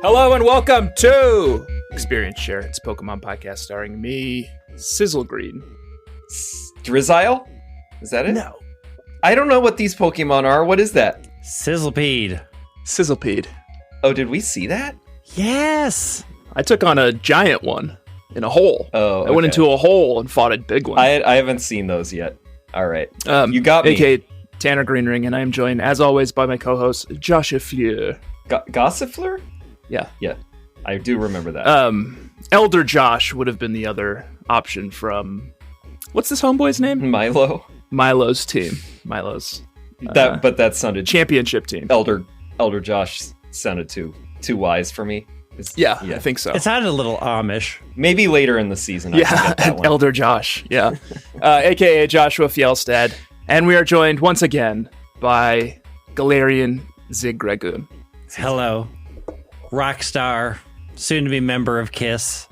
Hello and welcome to Experience Share. It's a Pokemon podcast starring me, Sizzlegreen. Drizzile? Is that it? No. I don't know what these Pokemon are. What is that? Sizzlepede. Oh, did we see that? Yes. I took on a giant one in a hole. Oh, okay. I went into a hole and fought a big one. I haven't seen those yet. All right. You got me. AKA Tanner Greenring, and I am joined, as always, by my co-host, Josh Fleur. Gossifleur? Yeah. Yeah. I do remember that. Elder Josh would have been the other option from... What's this homeboy's name? Milo? Milo's team. Milo's... But that sounded... championship team. Elder Josh sounded too wise for me. Yeah, I think so. It sounded a little Amish. Maybe later in the season. I can get that one. Elder Josh. Yeah. AKA Joshua Fjellstad. And we are joined once again by Galarian Zigregoon. Hello. Rockstar, soon to be member of KISS,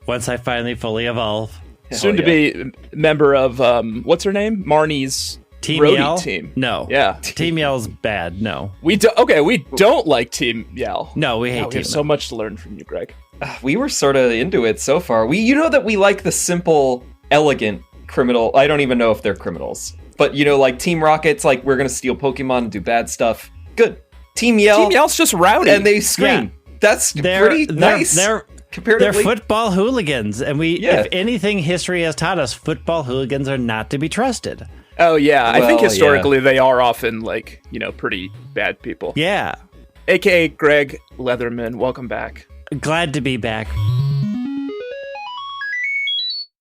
once I finally fully evolve. Soon to be member of, what's her name? Marnie's Team roadie Yell? team. No. Yeah. Team Yell's bad, no. We don't like Team Yell. No, we hate We Team have so much to learn from you, Greg. We were sort of into it so far. You know that we like the simple, elegant criminal. I don't even know if they're criminals. But, you know, like Team Rocket's like, we're going to steal Pokemon and do bad stuff. Good. Team Yell's just rowdy. And they scream. Yeah. That's pretty nice. They're comparatively. football hooligans. And if anything history has taught us, football hooligans are not to be trusted. Oh, yeah. I think Well, historically they are often, like, you know, pretty bad people. Yeah. AKA Greg Leatherman. Welcome back. Glad to be back.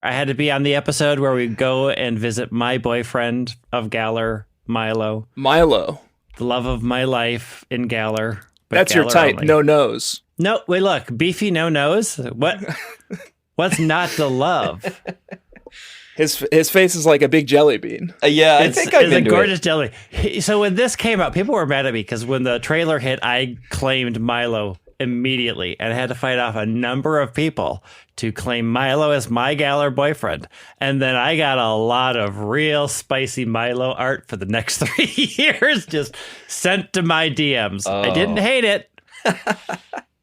I had to be on the episode where we go and visit my boyfriend of Galar, Milo. The love of my life in Galar. That's Galar your type, only. no nose. No, wait, look, beefy no nose. What's not to love? His face is like a big jelly bean. Yeah, I think I'm it's into a gorgeous it. jelly. So when this came out, people were mad at me because when the trailer hit, I claimed Milo immediately and had to fight off a number of people to claim Milo as my Galar boyfriend. And then I got a lot of real spicy Milo art for the next 3 years just sent to my DMs. Oh. I didn't hate it.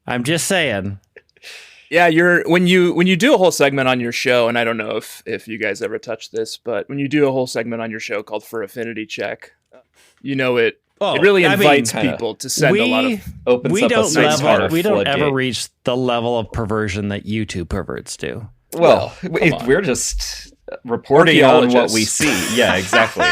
I'm just saying. Yeah, when you do a whole segment on your show, and I don't know if you guys ever touch this, but when you do a whole segment on your show called For Affinity Check, you know it really invites people to send a lot of opens we up don't a level, we don't floodgate. ever reach the level of perversion that you two perverts do. Well, we're just reporting on what we see. Yeah, exactly.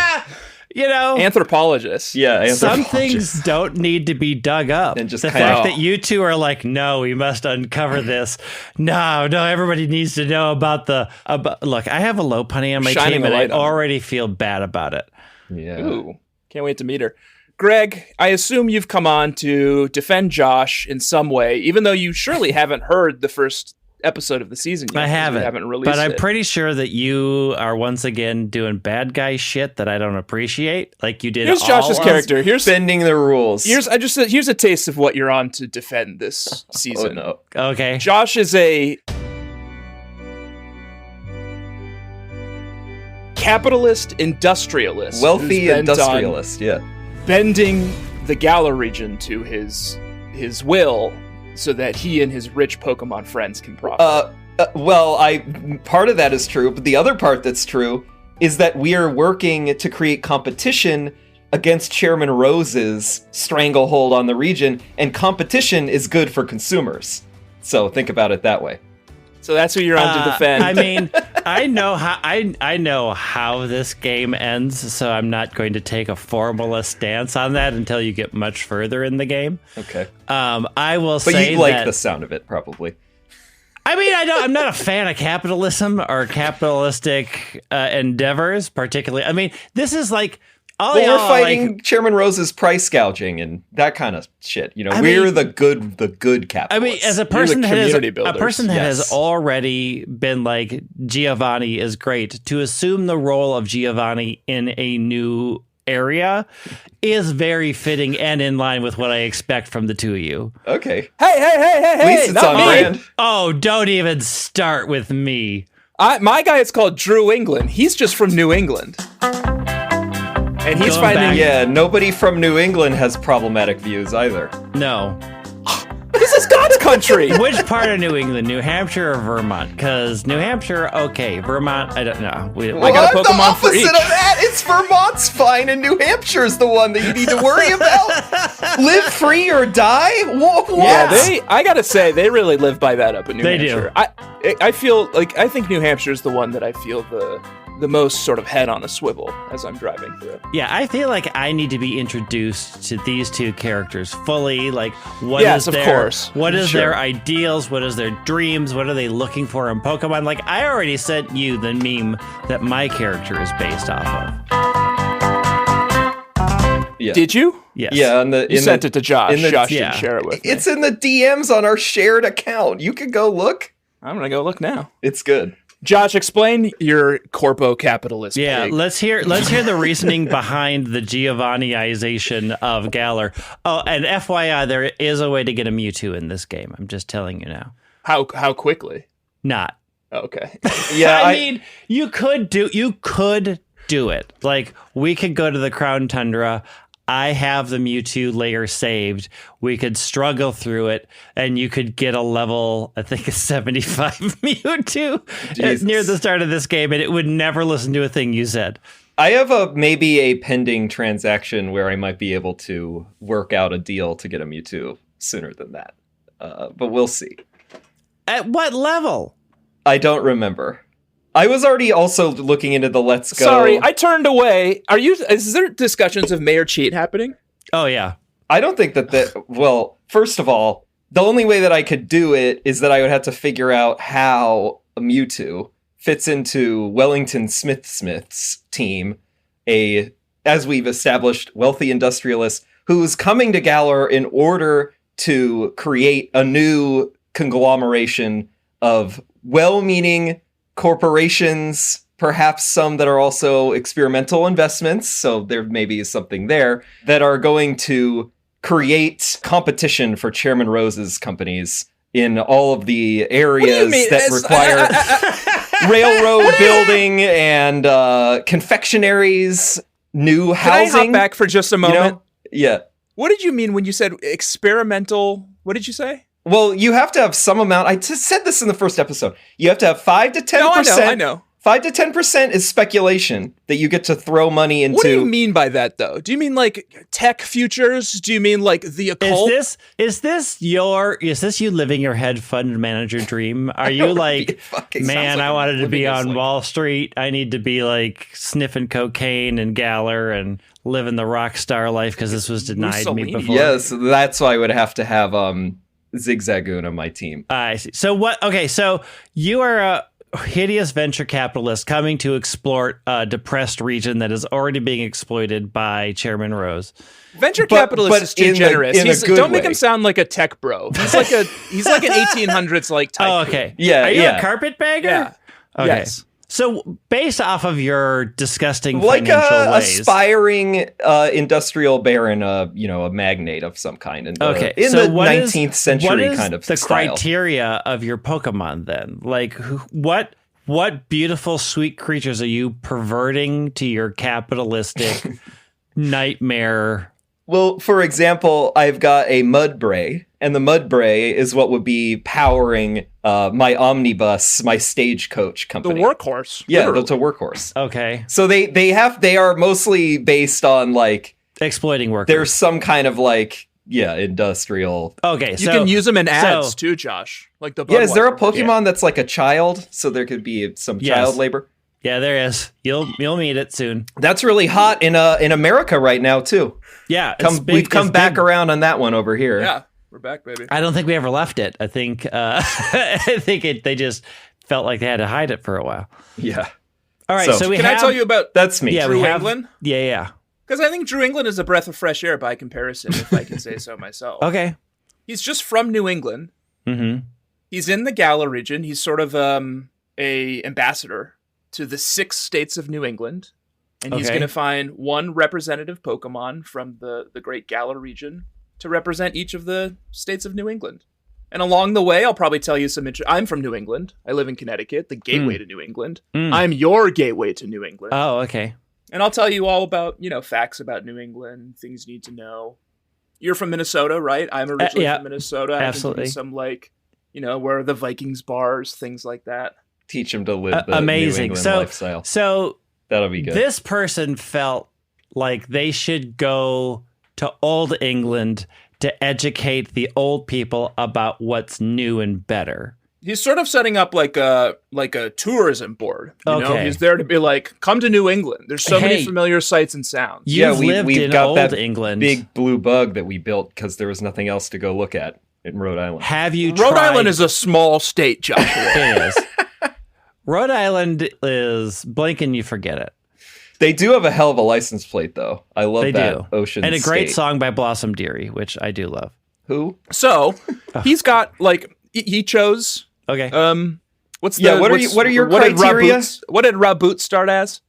You know, anthropologists. Yeah, some things don't need to be dug up. And just the fact that you two are like, no, we must uncover this. No, everybody needs to know about look, I have a low punny on my team and I already feel bad about it. Yeah. Ooh, can't wait to meet her. Greg, I assume you've come on to defend Josh in some way, even though you surely haven't heard the first episode of the season yet. I haven't, released but I'm it. pretty sure that you are once again doing bad guy shit that I don't appreciate, like you did. Here's Josh's character. Here's bending the rules. Here's a taste of what you're on to defend this season. Oh, no. Okay. Josh is a capitalist industrialist, wealthy industrialist. Yeah, bending the Galar region to his will, so that he and his rich Pokemon friends can profit. Part of that is true, but the other part that's true is that we are working to create competition against Chairman Rose's stranglehold on the region, and competition is good for consumers. So think about it that way. So that's who you're on to defend. I mean, I know how this game ends, so I'm not going to take a formalist stance on that until you get much further in the game. Okay. I will but say you like that, the sound of it, probably. I mean, I'm not a fan of capitalism or capitalistic endeavors, particularly. I mean, this is like we're fighting Chairman Rose's price gouging and that kind of shit. You know, we're the good capitalists. I mean, as a person that Yes. has already been like, Giovanni is great, to assume the role of Giovanni in a new area is very fitting and in line with what I expect from the two of you. Okay. Hey! At least it's on brand. Oh, don't even start with me. My guy is called Drew England. He's just from New England. And he's finding... Yeah, nobody from New England has problematic views either. No. This is God's country. Which part of New England, New Hampshire or Vermont? Because New Hampshire, okay. Vermont, I don't know. I got a Pokemon for each. The opposite of that. It's Vermont's fine, and New Hampshire's the one that you need to worry about. Live free or die? What? Yeah, I gotta say, they really live by that up in New Hampshire. They do. I feel like, I think New Hampshire's the one that I feel the most sort of head on a swivel as I'm driving through. Yeah, I feel like I need to be introduced to these two characters fully. Like, what is their ideals? What is their dreams? What are they looking for in Pokemon? Like, I already sent you the meme that my character is based off of. Yeah. Did you? Yes. Yeah, you sent it to Josh. Josh didn't share it with me. It's in the DMs on our shared account. You can go look. I'm going to go look now. It's good. Josh, explain your corpo capitalist. Yeah, pig. let's hear the reasoning behind the Giovanniization of Galar. Oh, and FYI, there is a way to get a Mewtwo in this game. I'm just telling you now. How quickly? Not. Okay. Yeah, I mean, you could do it. Like, we could go to the Crown Tundra. I have the Mewtwo layer saved. We could struggle through it, and you could get a level, I think, a 75 Mewtwo near the start of this game, and it would never listen to a thing you said. I have maybe a pending transaction where I might be able to work out a deal to get a Mewtwo sooner than that. But we'll see. At what level? I don't remember. I was already also looking into the Let's Go. Sorry, I turned away. Is there discussions of Mayor Cheat happening? Oh, yeah. I don't think well, first of all, the only way that I could do it is that I would have to figure out how a Mewtwo fits into Wellington Smithsmith's team, as we've established, wealthy industrialist who's coming to Galar in order to create a new conglomeration of well-meaning corporations, perhaps some that are also experimental investments, so there maybe is something there, that are going to create competition for Chairman Rose's companies in all of the areas that require railroad building and confectionaries, new housing. Can I hop back for just a moment? You know? Yeah. What did you mean when you said experimental? What did you say? Well, you have to have some amount. I just said this in the first episode. You have to have 5 to 10%. No, I know. 5 to 10% is speculation that you get to throw money into. What do you mean by that, though? Do you mean like tech futures? Do you mean like the occult? Is this you living your hedge fund manager dream? Are you like, man, I wanted to be on Wall Street. I need to be like sniffing cocaine and Galar and living the rock star life because this was denied me before. Yes, that's why I would have to have Zigzagoon on my team. I see. So what? Okay, so you are a hideous venture capitalist coming to explore a depressed region that is already being exploited by Chairman Rose. Venture capitalist is too generous. Don't make him sound like a tech bro. He's like an 1800s like type. Oh, okay. Yeah. Are you a carpetbagger? Yeah. Okay. Yes. So, based off of your disgusting like financial ways, aspiring industrial baron, a magnate of some kind, in the 19th century kind of the style. Criteria of your Pokemon then? Like, what beautiful, sweet creatures are you perverting to your capitalistic nightmare? Well, for example, I've got a Mudbray, and the Mudbray is what would be powering my omnibus, my stagecoach company. The workhorse. Yeah, literally. that's a workhorse. Okay. So they are mostly based on like exploiting workers. There's some kind of like industrial. Okay, you can use them in ads too, Josh. Like the Budweiser. Is there a Pokemon that's like a child? So there could be some child labor. Yeah, there is. You'll meet it soon. That's really hot in America right now too. Yeah, we've come back around on that one over here. Yeah, we're back, baby. I don't think we ever left it. I think they just felt like they had to hide it for a while. Yeah. All right. So I tell you about that's me? Yeah, Drew England. Yeah. Because I think Drew England is a breath of fresh air by comparison, if I can say so myself. Okay. He's just from New England. Mm-hmm. He's in the Galar region. He's sort of a ambassador to the 6 states of New England. And he's going to find one representative Pokemon from the great Galar region to represent each of the states of New England. And along the way, I'll probably tell you some... I'm from New England. I live in Connecticut, the gateway to New England. I'm your gateway to New England. Oh, okay. And I'll tell you all about, facts about New England, things you need to know. You're from Minnesota, right? I'm originally yeah, from Minnesota. Absolutely. I can some where are the Vikings bars, things like that. Teach them to live the amazing. New England lifestyle. So that'll be good. This person felt like they should go to Old England to educate the old people about what's new and better. He's sort of setting up like a tourism board. You know, he's there to be like, come to New England. There's so many familiar sights and sounds. We've got Old England. Big blue bug that we built because there was nothing else to go look at in Rhode Island. Have you Rhode Island is a small state, Joshua. It is. Rhode Island is blink and you forget it. They do have a hell of a license plate, though. I love that ocean and a great state. song by Blossom Dearie, which I do love. Who? So he's got he chose. Okay. What are your criteria? What did Rob Boot start as?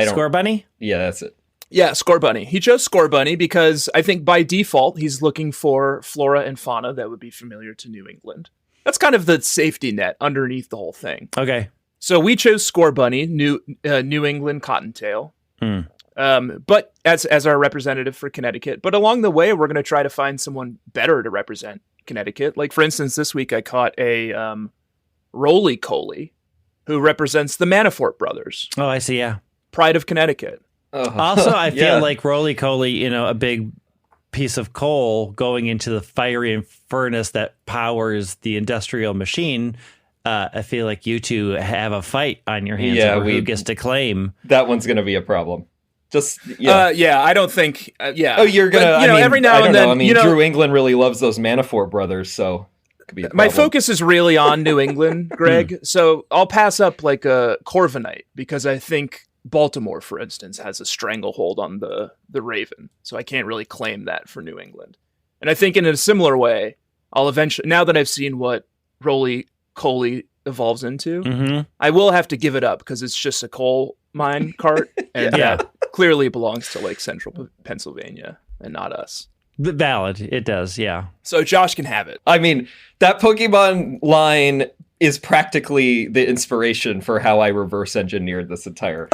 Score Bunny? Yeah, that's it. Yeah, Score Bunny. He chose Score Bunny because I think by default he's looking for flora and fauna that would be familiar to New England. That's kind of the safety net underneath the whole thing. Okay. So we chose Score Bunny, New England Cottontail. But as our representative for Connecticut. But along the way, we're going to try to find someone better to represent Connecticut. Like, for instance, this week I caught a roly-coly who represents the Manafort brothers. Oh, I see, yeah. Pride of Connecticut. Also, I feel like roly-coly, a big piece of coal going into the fiery furnace that powers the industrial machine. I feel like you two have a fight on your hands over who gets to claim. That one's going to be a problem. I don't think. Oh, you're gonna. Every now and then. Drew England really loves those Manafort brothers, so it could be a problem. My focus is really on New England, Greg. So I'll pass up like a Corvinite because I think Baltimore, for instance, has a stranglehold on the Raven, so I can't really claim that for New England. And I think in a similar way, I'll eventually, now that I've seen what roly-coly evolves into, I will have to give it up because it's just a coal mine cart, and that clearly belongs to like central Pennsylvania and not us. Valid, it does, yeah. So Josh can have it. I mean, that Pokemon line is practically the inspiration for how I reverse engineered this entire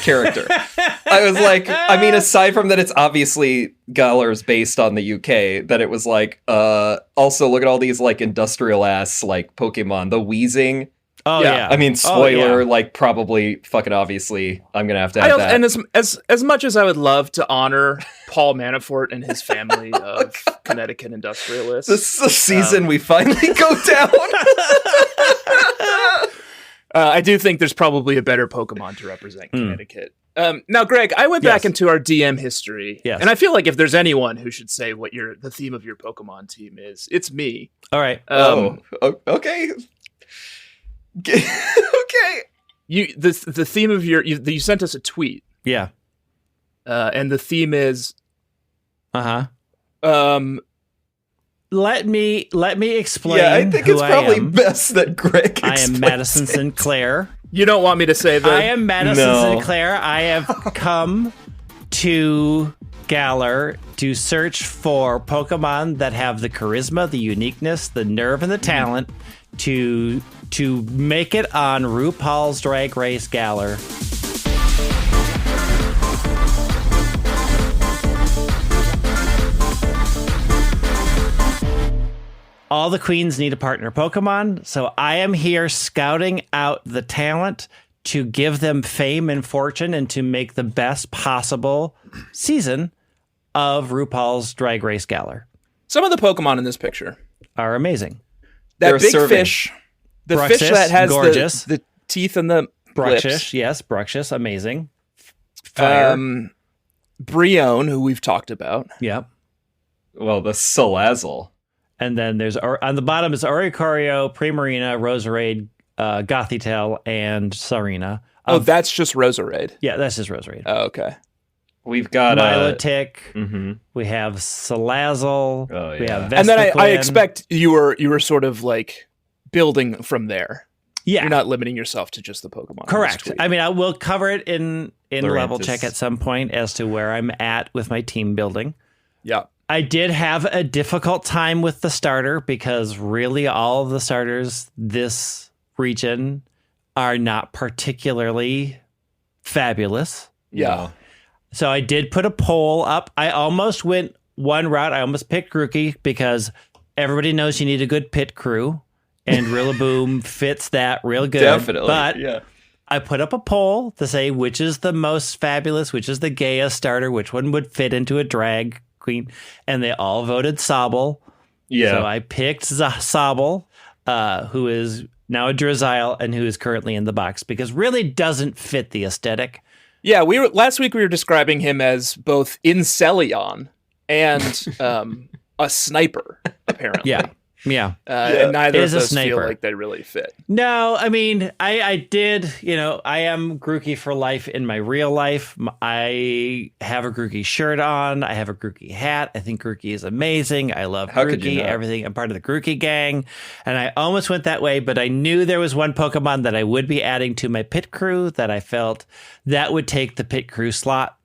character. I was like, aside from that it's obviously Galar's based on the UK, that it was like, also look at all these like industrial ass like Pokemon, the wheezing. Oh yeah. Spoiler, like probably fucking obviously I'm going to have that. And as much as I would love to honor Paul Manafort and his family of Connecticut industrialists. This is the season we finally go down. I do think there's probably a better Pokemon to represent Connecticut. Now, Greg, I went back into our DM history, and I feel like if there's anyone who should say what the theme of your Pokemon team is, it's me. All right. Okay. Okay. The theme of you sent us a tweet. Yeah. And the theme is. Let me explain. Yeah, I think it's probably best that Greg explains. I am Madison Sinclair. You don't want me to say that? I am Madison Sinclair. I have come to Galar to search for Pokemon that have the charisma, the uniqueness, the nerve, and the talent to make it on RuPaul's Drag Race Galar. All the queens need a partner Pokemon, so I am here scouting out the talent to give them fame and fortune and to make the best possible season of RuPaul's Drag Race Galar. Some of the Pokemon in this picture are amazing. That big fish, the Bruxish, fish that has gorgeous. The teeth and the Bruxish, lips. Yes, Bruxish, amazing. Fire. Brione, who we've talked about. Yep. Well, the Salazzle. And then there's on the bottom is Oricorio, Primarina, Roserade, Gothitelle, and Sarina. That's just Roserade. Yeah, that's just Roserade. Oh, okay. We've got Milotic. We have Salazzle. Oh, yeah. We have Vespiquen. And then I expect you were sort of like building from there. Yeah, you're not limiting yourself to just the Pokemon. Correct. I mean, I will cover it in level check at some point as to where I'm at with my team building. Yeah. I did have a difficult time with the starter because really all of the starters this region are not particularly fabulous. Yeah. So I did put a poll up. I almost went one route. I almost picked Grookey because everybody knows you need a good pit crew, and Rillaboom fits that real good. Definitely. But yeah. I put up a poll to say which is the most fabulous, which is the gayest starter, which one would fit into a drag queen, and they all voted Sobble. Yeah. So I picked Sobble, who is now a Drizzile and who is currently in the box because really doesn't fit the aesthetic. Yeah, last week we were describing him as both Incelion and a sniper, apparently. Yeah. And neither of those feel like they really fit. No, I mean, I did, I am Grookey for life in my real life. I have a Grookey shirt on. I have a Grookey hat. I think Grookey is amazing. I love Grookey, everything. I'm part of the Grookey gang. And I almost went that way, but I knew there was one Pokemon that I would be adding to my pit crew that I felt that would take the pit crew slot.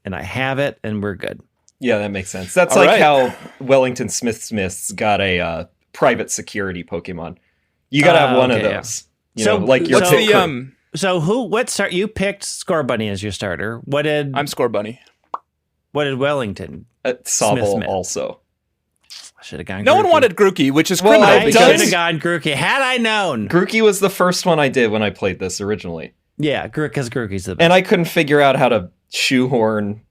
And I have it, and we're good. Yeah, that makes sense. That's how Wellington Smithsmiths got a private security Pokemon. You gotta have one of those. Yeah. Like your So what start? You picked Scorbunny as your starter. I'm Scorbunny. What did Wellington? Sobble also. I should have gone. No one wanted Grookey, which is criminal. I should have gone Grookey had I known. Grookey was the first one I did when I played this originally. Yeah, because Grookey's the best. And I couldn't figure out how to shoehorn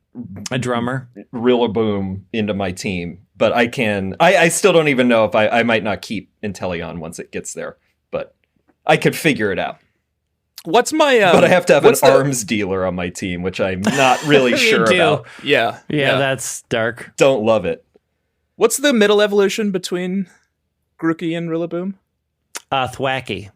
a drummer Rillaboom into my team. But I can. I still don't even know if I might not keep Inteleon once it gets there. But I could figure it out. What's my? But I have to have an arms dealer on my team, which I'm not really sure about. Yeah, that's dark. Don't love it. What's the middle evolution between Grookey and Rillaboom? Thwacky.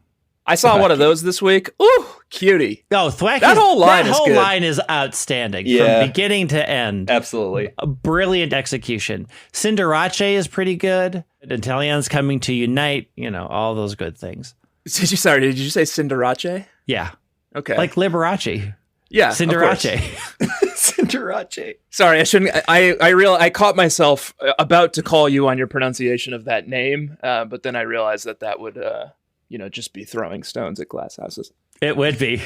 I saw one of those this week. Ooh, cutie. Oh, Thwacky. That whole line is good. That whole line is outstanding from beginning to end. Absolutely. A brilliant execution. Cinderace is pretty good. Inteleon's coming to unite. All those good things. Did you say Cinderace? Yeah. Okay. Like Liberace. Yeah. Cinderace. Cinderace. Sorry, I shouldn't. I caught myself about to call you on your pronunciation of that name, but then I realized that would just be throwing stones at glass houses. It would be.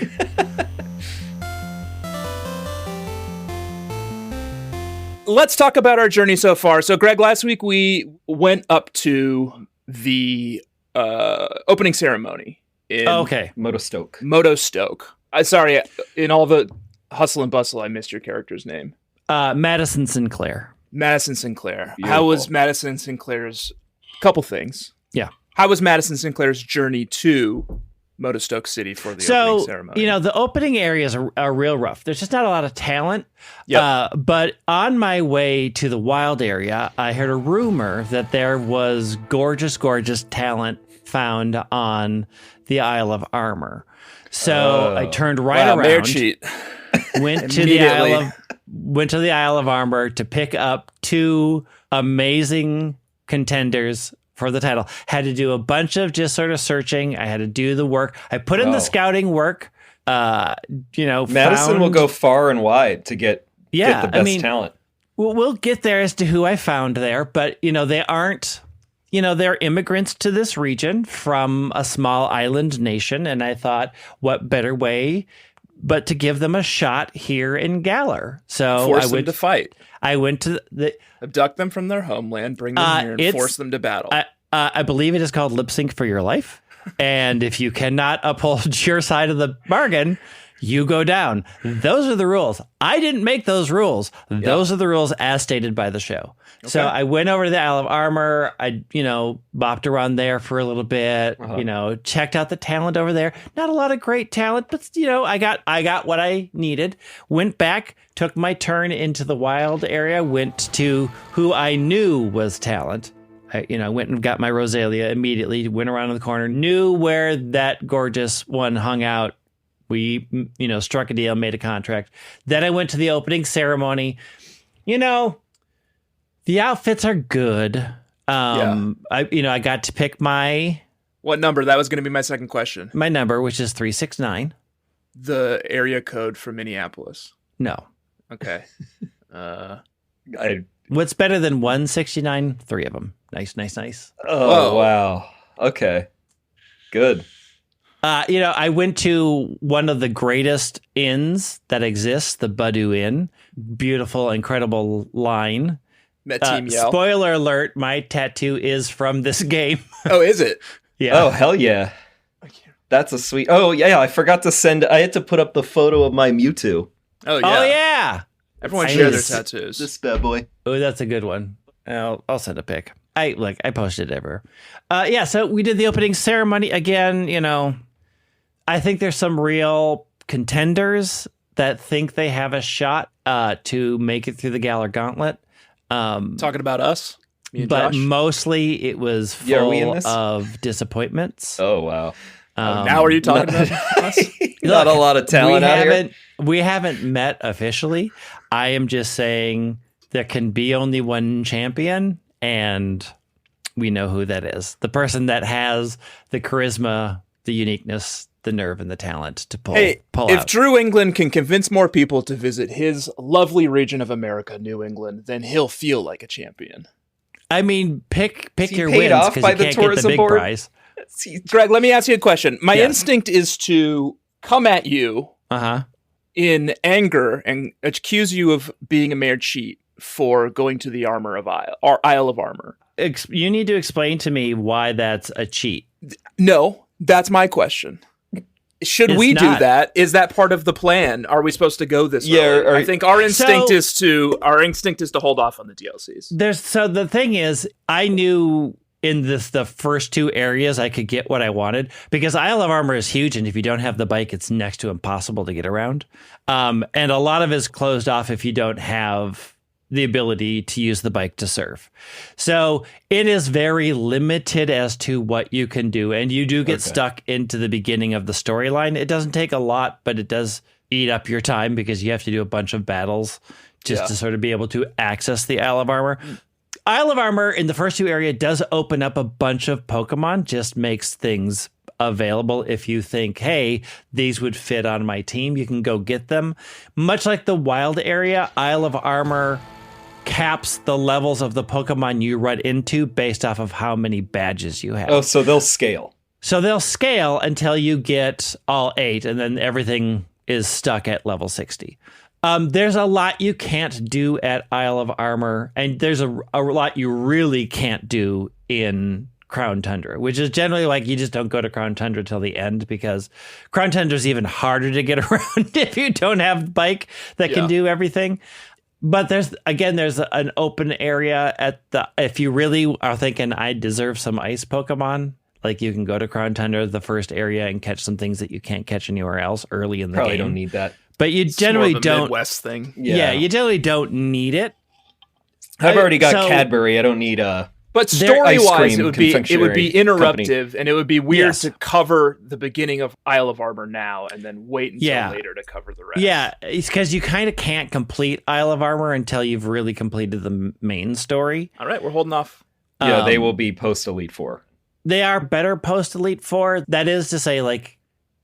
Let's talk about our journey so far. So, Greg, last week we went up to the opening ceremony in Motostoke. Sorry, in all the hustle and bustle, I missed your character's name. Madison Sinclair. Madison Sinclair. Beautiful. How was Madison Sinclair's... Couple things. Yeah. How was Madison Sinclair's journey to Motostoke City for the opening ceremony? The opening areas are real rough. There's just not a lot of talent. Yep. But on my way to the wild area, I heard a rumor that there was gorgeous, gorgeous talent found on the Isle of Armor. So I turned around. Mayor cheat. Went to the Isle of Armor to pick up two amazing contenders for the title. Had to do a bunch of just sort of searching. I had to do the work. I put in the scouting work. Madison will go far and wide to get the best talent. We'll get there as to who I found there, but they aren't. They're immigrants to this region from a small island nation, and I thought, what better way but to give them a shot here in Galar? So force them to fight. I went to abduct them from their homeland, bring them here, and force them to battle. I believe it is called lip sync for your life, and if you cannot uphold your side of the bargain, you go down. Those are the rules. I didn't make those rules. Yep. Those are the rules as stated by the show. Okay. So I went over to the Isle of Armor. I, bopped around there for a little bit, checked out the talent over there. Not a lot of great talent, but, I got what I needed. Went back, took my turn into the wild area, went to who I knew was talent. I went and got my Rosalia immediately, went around the corner, knew where that gorgeous one hung out. We, struck a deal, made a contract. Then I went to the opening ceremony. The outfits are good. I got to pick my... What number? That was going to be my second question. My number, which is 369. The area code for Minneapolis. No. Okay. What's better than 169? 3 of them. Nice. Oh, wow. Okay. Good. I went to one of the greatest inns that exists, the Badu Inn. Beautiful, incredible line. Met Team Yell. Spoiler alert, my tattoo is from this game. Oh, is it? Yeah. Oh, hell yeah. That's a sweet... Oh, yeah, I forgot to send... I had to put up the photo of my Mewtwo. Oh, yeah. Oh, yeah. Everyone share their tattoos. This bad boy. Oh, that's a good one. I'll send a pic. I posted it ever. So we did the opening ceremony again. I think there's some real contenders that think they have a shot to make it through the Galar Gauntlet. Talking about us, but Josh? Mostly it was full of disappointments. Oh, wow. Now are you talking about us? Not a lot of talent out here. We haven't met officially. I am just saying there can be only one champion, and we know who that is. The person that has the charisma, the uniqueness, the nerve, and the talent to pull out. If Drew England can convince more people to visit his lovely region of America, New England, then he'll feel like a champion. I mean, pick your paid wins off because by you the can't get the tourism big board? prize. Greg, let me ask you a question. My instinct is to come at you in anger and accuse you of being a mere cheat for going to the Isle of Armor. You need to explain to me why that's a cheat. No, that's my question. Should we do that? Is that part of the plan? Are we supposed to go this way? I think our instinct is to hold off on the DLCs. So the thing is, I knew in the first two areas I could get what I wanted because Isle of Armor is huge, and if you don't have the bike, it's next to impossible to get around. And a lot of it is closed off if you don't have the ability to use the bike to surf. So it is very limited as to what you can do. And you do get stuck into the beginning of the storyline. It doesn't take a lot, but it does eat up your time because you have to do a bunch of battles just to sort of be able to access the Isle of Armor. Isle of Armor in the first two areas does open up a bunch of Pokemon, just makes things available. If you think, hey, these would fit on my team, you can go get them. Much like the wild area, Isle of Armor caps the levels of the Pokemon you run into based off of how many badges you have. Oh, so they'll scale. So they'll scale until you get all 8, and then everything is stuck at level 60. There's a lot you can't do at Isle of Armor, and there's a lot you really can't do in Crown Tundra, which is generally like you just don't go to Crown Tundra till the end because Crown Tundra is even harder to get around if you don't have a bike that can do everything. But there's an open area if you really are thinking I deserve some ice Pokemon, like you can go to Crown Tundra, the first area, and catch some things that you can't catch anywhere else early in the game. Probably don't need that. But you generally don't. Midwest thing. Yeah, you generally don't need it. I've already got Cadbury. I don't need But story-wise, it would be interruptive, company. And it would be weird to cover the beginning of Isle of Armor now and then wait until later to cover the rest. Yeah, it's because you kind of can't complete Isle of Armor until you've really completed the main story. All right, we're holding off. Yeah, they will be post-Elite Four. They are better post-Elite Four. That is to say, like,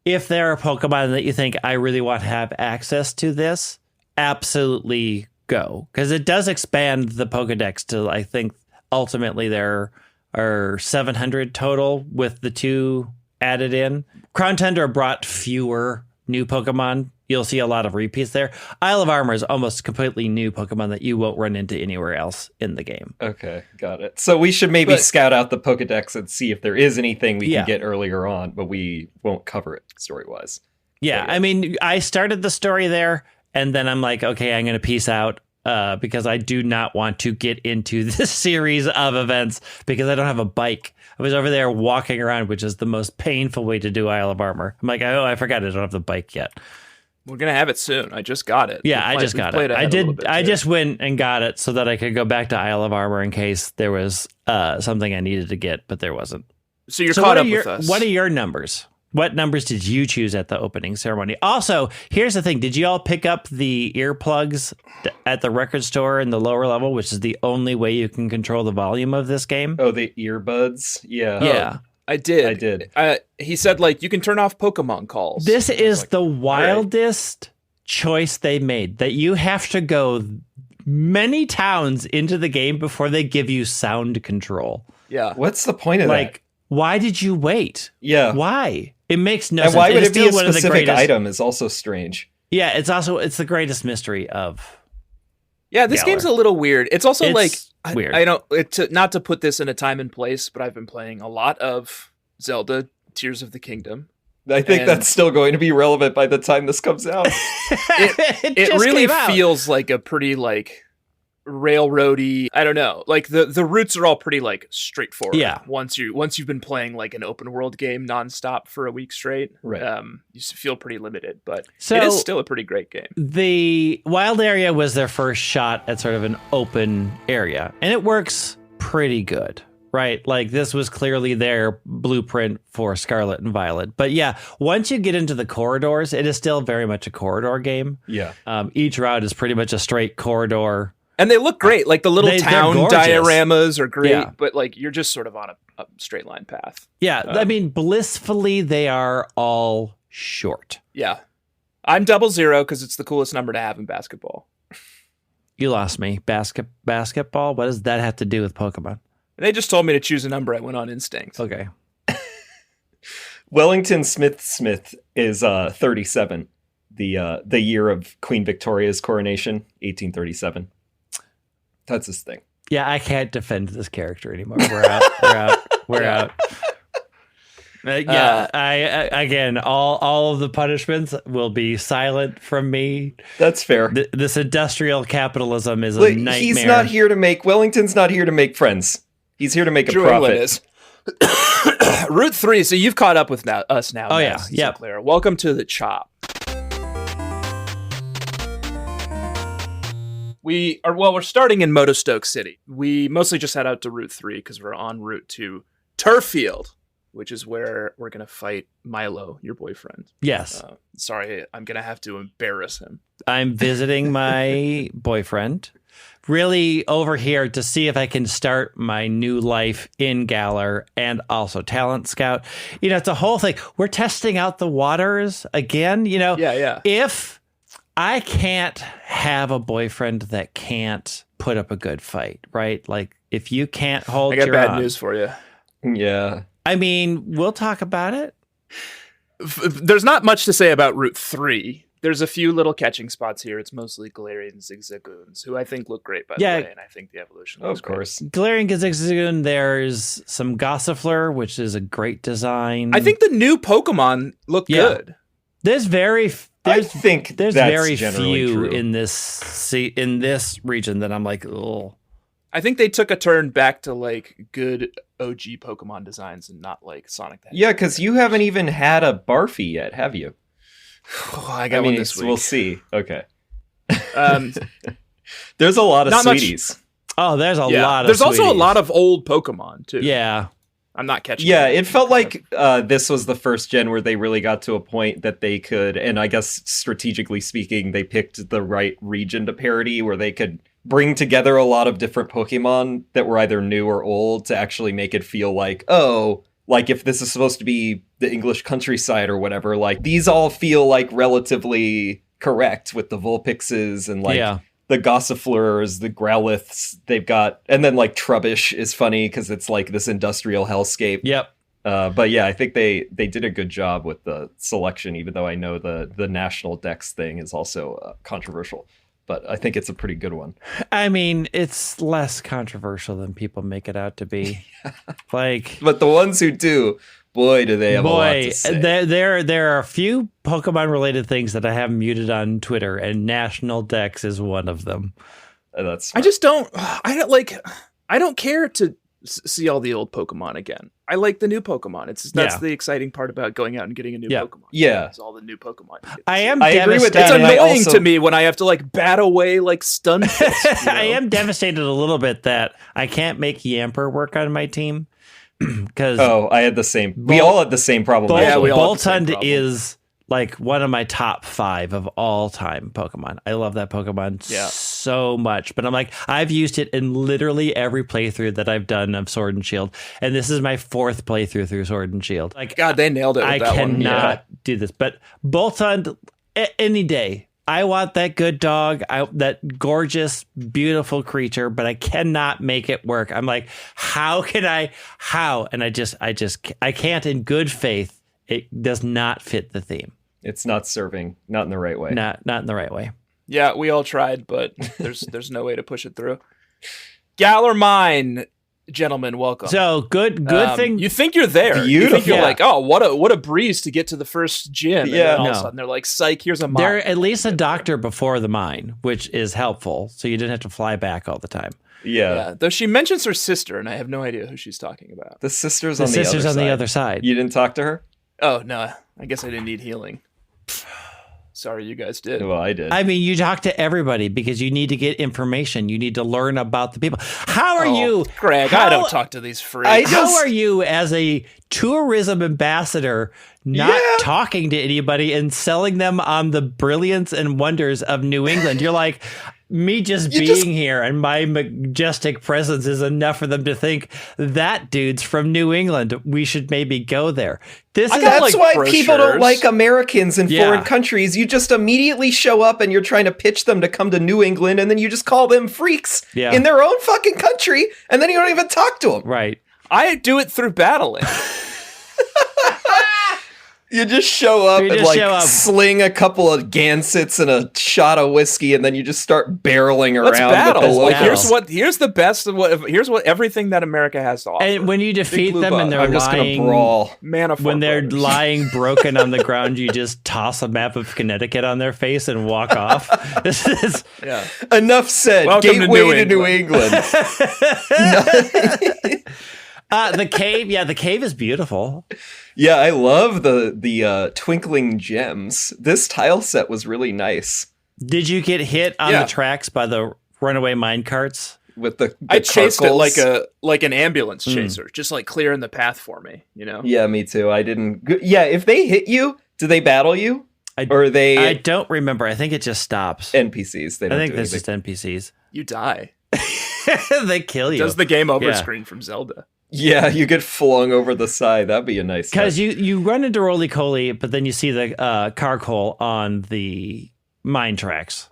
if there are Pokemon that you think I really want to have access to this, absolutely go. Because it does expand the Pokedex to, I think, ultimately there are 700 total with the 2 added in. Crown Tundra brought fewer new Pokemon. You'll see a lot of repeats there. Isle of Armor is almost completely new Pokemon that you won't run into anywhere else in the game. Okay, got it. So we should maybe scout out the Pokedex and see if there is anything we can get earlier on, but we won't cover it story-wise. Yeah, I mean, I started the story there, and then I'm like, okay, I'm going to peace out because I do not want to get into this series of events because I don't have a bike. I was over there walking around, which is the most painful way to do Isle of Armor. I'm like, oh, I forgot I don't have the bike yet. We're going to have it soon. I just got it. Yeah, I just got it. I just went and got it so that I could go back to Isle of Armor in case there was something I needed to get, but there wasn't. So you're caught up with us. What are your numbers? What numbers did you choose at the opening ceremony? Also, here's the thing. Did you all pick up the earplugs at the record store in the lower level, which is the only way you can control the volume of this game? Oh, the earbuds? Yeah. Yeah. I did. He said, like, you can turn off Pokemon calls. This is the wildest choice they made, that you have to go many towns into the game before they give you sound control. Yeah. What's the point of that? Like, why did you wait? Yeah. Why? It makes no sense. And why would it be a specific item is also strange. Yeah, it's the greatest mystery of Yeah, this Galar. game's a little weird. It's also weird. I don't not to put this in a time and place, but I've been playing a lot of Zelda Tears of the Kingdom. I think that's still going to be relevant by the time this comes out. It really feels like a pretty like railroady. I don't know. Like the routes are all pretty like straightforward. Yeah. Once you've been playing like an open world game nonstop for a week straight, right? You feel pretty limited, but it is still a pretty great game. The wild area was their first shot at sort of an open area, and it works pretty good. Right, like this was clearly their blueprint for Scarlet and Violet. But yeah, once you get into the corridors, it is still very much a corridor game. Yeah. Each route is pretty much a straight corridor. And they look great. Like the little town dioramas are great, yeah. But like you're just sort of on a straight line path. Yeah, I mean, blissfully, they are all short. Yeah. I'm 00 because it's the coolest number to have in basketball. You lost me. Basketball? What does that have to do with Pokemon? They just told me to choose a number. I went on instinct. Okay. Wellington Smithsmith is 37. The year of Queen Victoria's coronation, 1837. That's his thing. Yeah, I can't defend this character anymore. We're out. We're out. Again, all of the punishments will be silent from me. That's fair. This industrial capitalism is a nightmare. He's not here to make. Wellington's not here to make friends. He's here to make a profit. Is. Route 3. So you've caught up with us now. Oh Madison yeah, Sinclair. Welcome to the Chop. We're starting in Motostoke City. We mostly just head out to Route 3 because we're en route to Turffield, which is where we're going to fight Milo, your boyfriend. Yes. Sorry, I'm going to have to embarrass him. I'm visiting my boyfriend. Really over here to see if I can start my new life in Galar and also Talent Scout. You know, it's a whole thing. We're testing out the waters again, you know. Yeah. If I can't have a boyfriend that can't put up a good fight, right? Like if you can't hold your own. I got bad news for you. Yeah. I mean, we'll talk about it. There's not much to say about Route 3. There's a few little catching spots here. It's mostly Galarian Zigzagoons, who I think look great, by the way, and I think the evolution looks great. Of course. Galarian Zigzagoon, there's some Gossifleur, which is a great design. I think the new Pokemon look good. There's very few true. in this region that I'm like, oh. I think they took a turn back to like good OG Pokemon designs and not like Sonic the Hedgehog. Yeah, because you haven't even had a Barfy yet, have you? I got one this week. We'll see. Okay. There's a lot of sweeties. Oh, there's a lot of There's sweeties. also a lot of old Pokemon, too. Yeah. I'm not catching Yeah, it felt like this was the first gen where they really got to a point that they could, and I guess strategically speaking, they picked the right region to parody where they could bring together a lot of different Pokemon that were either new or old to actually make it feel like, oh, like if this is supposed to be the English countryside or whatever, like these all feel like relatively correct with the Vulpixes and like the Gossifleurs, the Growliths they've got. And then like Trubbish is funny because it's like this industrial hellscape. Yep. But yeah, I think they did a good job with the selection, even though I know the national dex thing is also controversial. But I think it's a pretty good one. I mean, it's less controversial than people make it out to be. But the ones who do, boy, do they have a lot to say. There are a few Pokemon-related things that I have muted on Twitter, and National Dex is one of them. That's smart. I don't care to see all the old Pokemon again. I like the new Pokemon. That's the exciting part about going out and getting a new Pokemon. Yeah. It's all the new Pokemon. I agree with that. It's annoying to me when I have to like bat away like Stunfisk. I am devastated a little bit that I can't make Yamper work on my team. I had the same. We all had the same problem. Boltund is like one of my top 5 of all time Pokemon. I love that Pokemon so much. But I'm like, I've used it in literally every playthrough that I've done of Sword and Shield. And this is my 4th playthrough through Sword and Shield. Like, God, they nailed it with that one. I cannot do this. But Boltund, any day. I want that good dog, that gorgeous, beautiful creature, but I cannot make it work. I'm like, how? And I can't in good faith. It does not fit the theme. It's not serving, not in the right way. Not in the right way. Yeah, we all tried, but there's no way to push it through. Galar mine, gentlemen, welcome. So good thing you think you're there. Beautiful. You think you're like, oh, what a breeze to get to the first gym. And then all of a sudden they're like, psych, here's a mine. They're at least a doctor before the mine, which is helpful. So you didn't have to fly back all the time. Yeah. Though she mentions her sister, and I have no idea who she's talking about. The sister's The on the other side. You didn't talk to her? Oh, no. I guess I didn't need healing. Sorry, you guys did. Well, I did. I mean, you talk to everybody because you need to get information. You need to learn about the people. How are you? Greg, I don't talk to these freaks. How are you as a tourism ambassador not talking to anybody and selling them on the brilliance and wonders of New England? You're like, me just being here and my majestic presence is enough for them to think that dude's from New England. We should maybe go there. That's why people don't like Americans in foreign countries. You just immediately show up and you're trying to pitch them to come to New England, and then you just call them freaks in their own fucking country, and then you don't even talk to them. Right. I do it through battling. You just show up and sling a couple of gansets and a shot of whiskey, and then you just start barreling around. Let's battle. With the here's the best of here's what everything that America has to offer. And when you defeat them and they're just gonna brawl. When they're lying broken on the ground, you just toss a map of Connecticut on their face and walk off. This is enough said. Welcome Gateway to New England. The cave, the cave is beautiful. Yeah, I love the twinkling gems. This tile set was really nice. Did you get hit on the tracks by the runaway mine carts? With the I chased it like an ambulance chaser, just like clearing the path for me, you know? Yeah, me too. I didn't. Yeah, if they hit you, do they battle you? Or are they? I don't remember. I think it just stops. NPCs. They don't I think that's just NPCs. You die. They kill you. Does the game over screen from Zelda? Yeah, you get flung over the side. That'd be a nice. Because you run into Roly Coly, but then you see the carcoal on the mine tracks.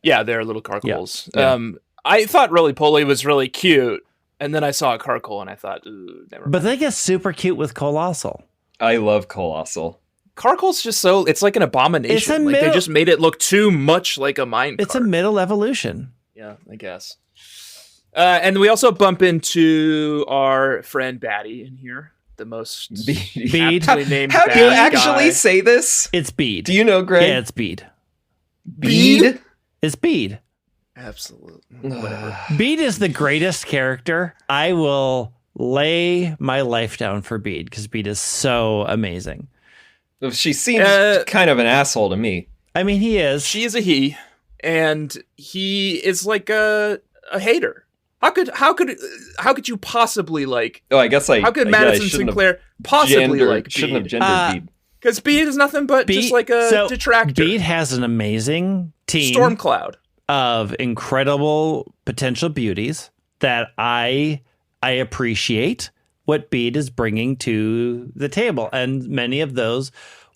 Yeah, they're little carcoals. Yeah. I thought Roly Poly was really cute, and then I saw a carcoal, and I thought, never mind. But they get super cute with Colossal. I love Colossal. Carcoal's just it's like an abomination. They just made it look too much like a mine cart. It's a middle evolution. Yeah, I guess. And we also bump into our friend Batty in here, the most Bead. named. How do you actually say this? It's Bead. Do you know, Greg? Yeah, it's Bead. Bead? It's Bead. Absolutely. Whatever. Bead is the greatest character. I will lay my life down for Bead because Bead is so amazing. She seems kind of an asshole to me. I mean, he is. She is a he, and he is like a hater. How could you possibly like? Oh, I guess how could Madison Sinclair possibly like Bead? Shouldn't have gendered Bead. Because Bead is nothing but just like a detractor. Bead has an amazing team, Stormcloud, of incredible potential beauties that I appreciate what Bead is bringing to the table, and many of those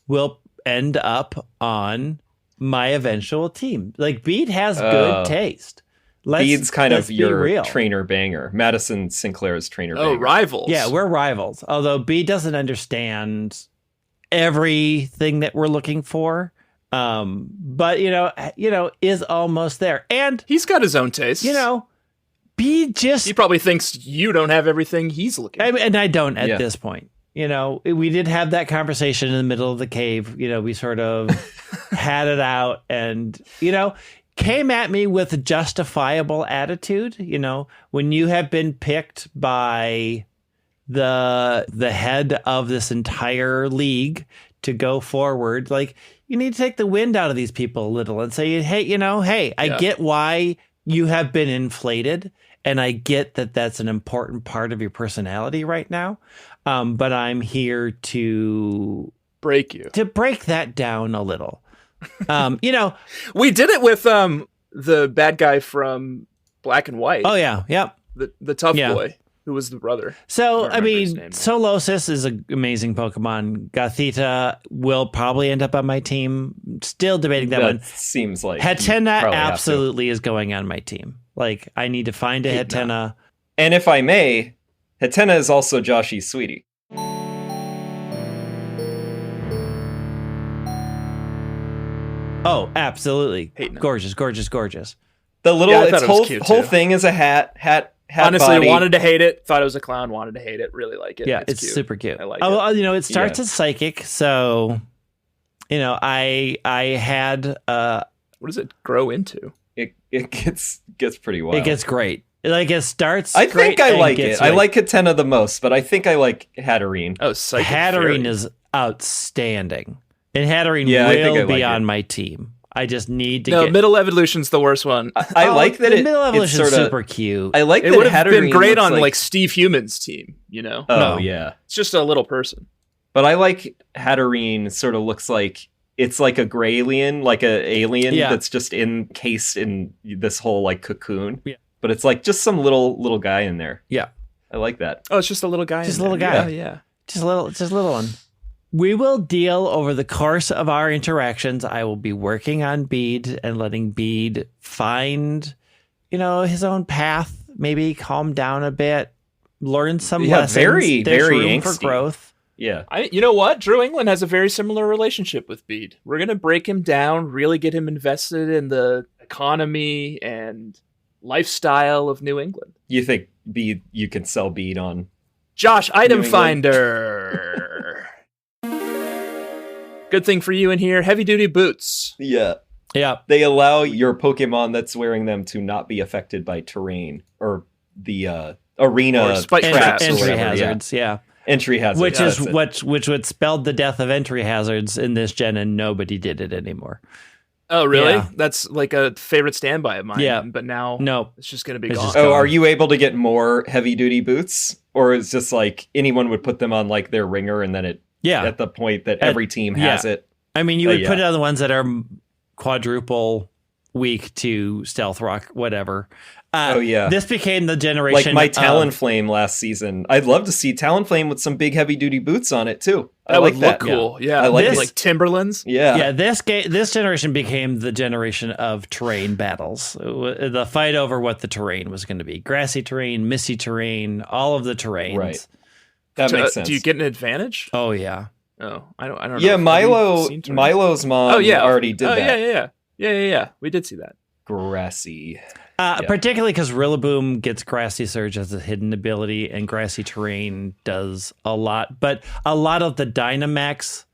will end up on my eventual team. Like Bead has good taste. Bead's kind of your trainer banger. Madison Sinclair's trainer banger. Oh, rivals. Yeah, we're rivals. Although Bead doesn't understand everything that we're looking for. But is almost there. And he's got his own taste. Bead he probably thinks you don't have everything he's looking for. And I don't at this point. We did have that conversation in the middle of the cave. We sort of had it out and, came at me with a justifiable attitude. When you have been picked by the head of this entire league to go forward, like you need to take the wind out of these people a little and say, hey, I get why you have been inflated. And I get that that's an important part of your personality right now. But I'm here to break you, to break that down a little. We did it with the bad guy from Black and White. Oh yeah, yep. The tough boy who was the brother. So Solosis is an amazing Pokemon. Gothita will probably end up on my team. Still debating that one. Seems like Hatena absolutely is going on my team. Like I need to find a Hatena. And if I may, Hatena is also Joshy's sweetie. Oh, absolutely. Hating Gorgeous, gorgeous, gorgeous. The little Yeah, I thought its it was whole cute, thing is a hat Honestly, body. wanted to hate it. Thought it was a clown. Wanted to hate it. Really like it. Yeah, it's cute. super cute. I like it. it. You know, it starts as psychic, so you know, I had what does it grow into? It gets pretty wild. It gets great. Like it starts. I think I like it. I like like Katena the most, but I think I like Hatterene. Oh, psychic Hatterene fairy. is outstanding, and Hatterene I think I will be like on it. my team. I just need to No, get middle evolution's the worst one. I like that the it. middle It's evolution sort is of super cute. I like It that would have been Hatterene great looks on like Steve Human's team. You know, Oh No. yeah, it's just a little person. but I like Hatterene. Sort of looks like it's like a Graylien, like a alien that's just encased in this whole like cocoon. Yeah. But it's like just some little guy in there. Yeah. I like that. Oh, it's just a little guy. Just in a little there. guy. Yeah. Just a little one. We will deal over the course of our interactions. I will be working on Bede and letting Bede find, you know, his own path. Maybe calm down a bit, learn some lessons. Very, There's very room for angsty. growth. Yeah. You know what? Drew England has a very similar relationship with Bede. We're gonna break him down, really get him invested in the economy and lifestyle of New England. You think you can sell Bede on? Josh, item New England. finder. Good thing for you in here, heavy duty boots. Yeah. Yeah. They allow your Pokemon that's wearing them to not be affected by terrain or the arena Or spike traps or Entry whatever. hazards. Yeah. Entry hazards. Which yeah, is that's it. which would spell the death of entry hazards in this gen, and nobody did it anymore. Oh, really? Yeah. That's like a favorite standby of mine. Yeah. But now No. it's just gonna be It's gone. just Oh, gone. are you able to get more heavy duty boots? Or is just like anyone would put them on like their ringer and then it Yeah. at the point that every team has it? I mean, you would yeah. put it on the ones that are quadruple weak to stealth rock, whatever. Oh, yeah. This became the Like generation. my of- Talonflame last season. I'd love to see Talonflame with some big heavy duty boots on it too. That like would that. look cool. Yeah. I like this- like Timberlands. Yeah. Yeah, this generation became the generation of terrain battles. The fight over what the terrain was going to be: grassy terrain, misty terrain, all of the terrains. Right. That makes sense. Do you get an advantage? Oh yeah. Oh, I don't know. Yeah, Have Milo you seen terrains? Milo's mom already did that. Yeah. We did see that. Grassy. Particularly because Rillaboom gets Grassy Surge as a hidden ability, and Grassy Terrain does a lot. But a lot of the Dynamax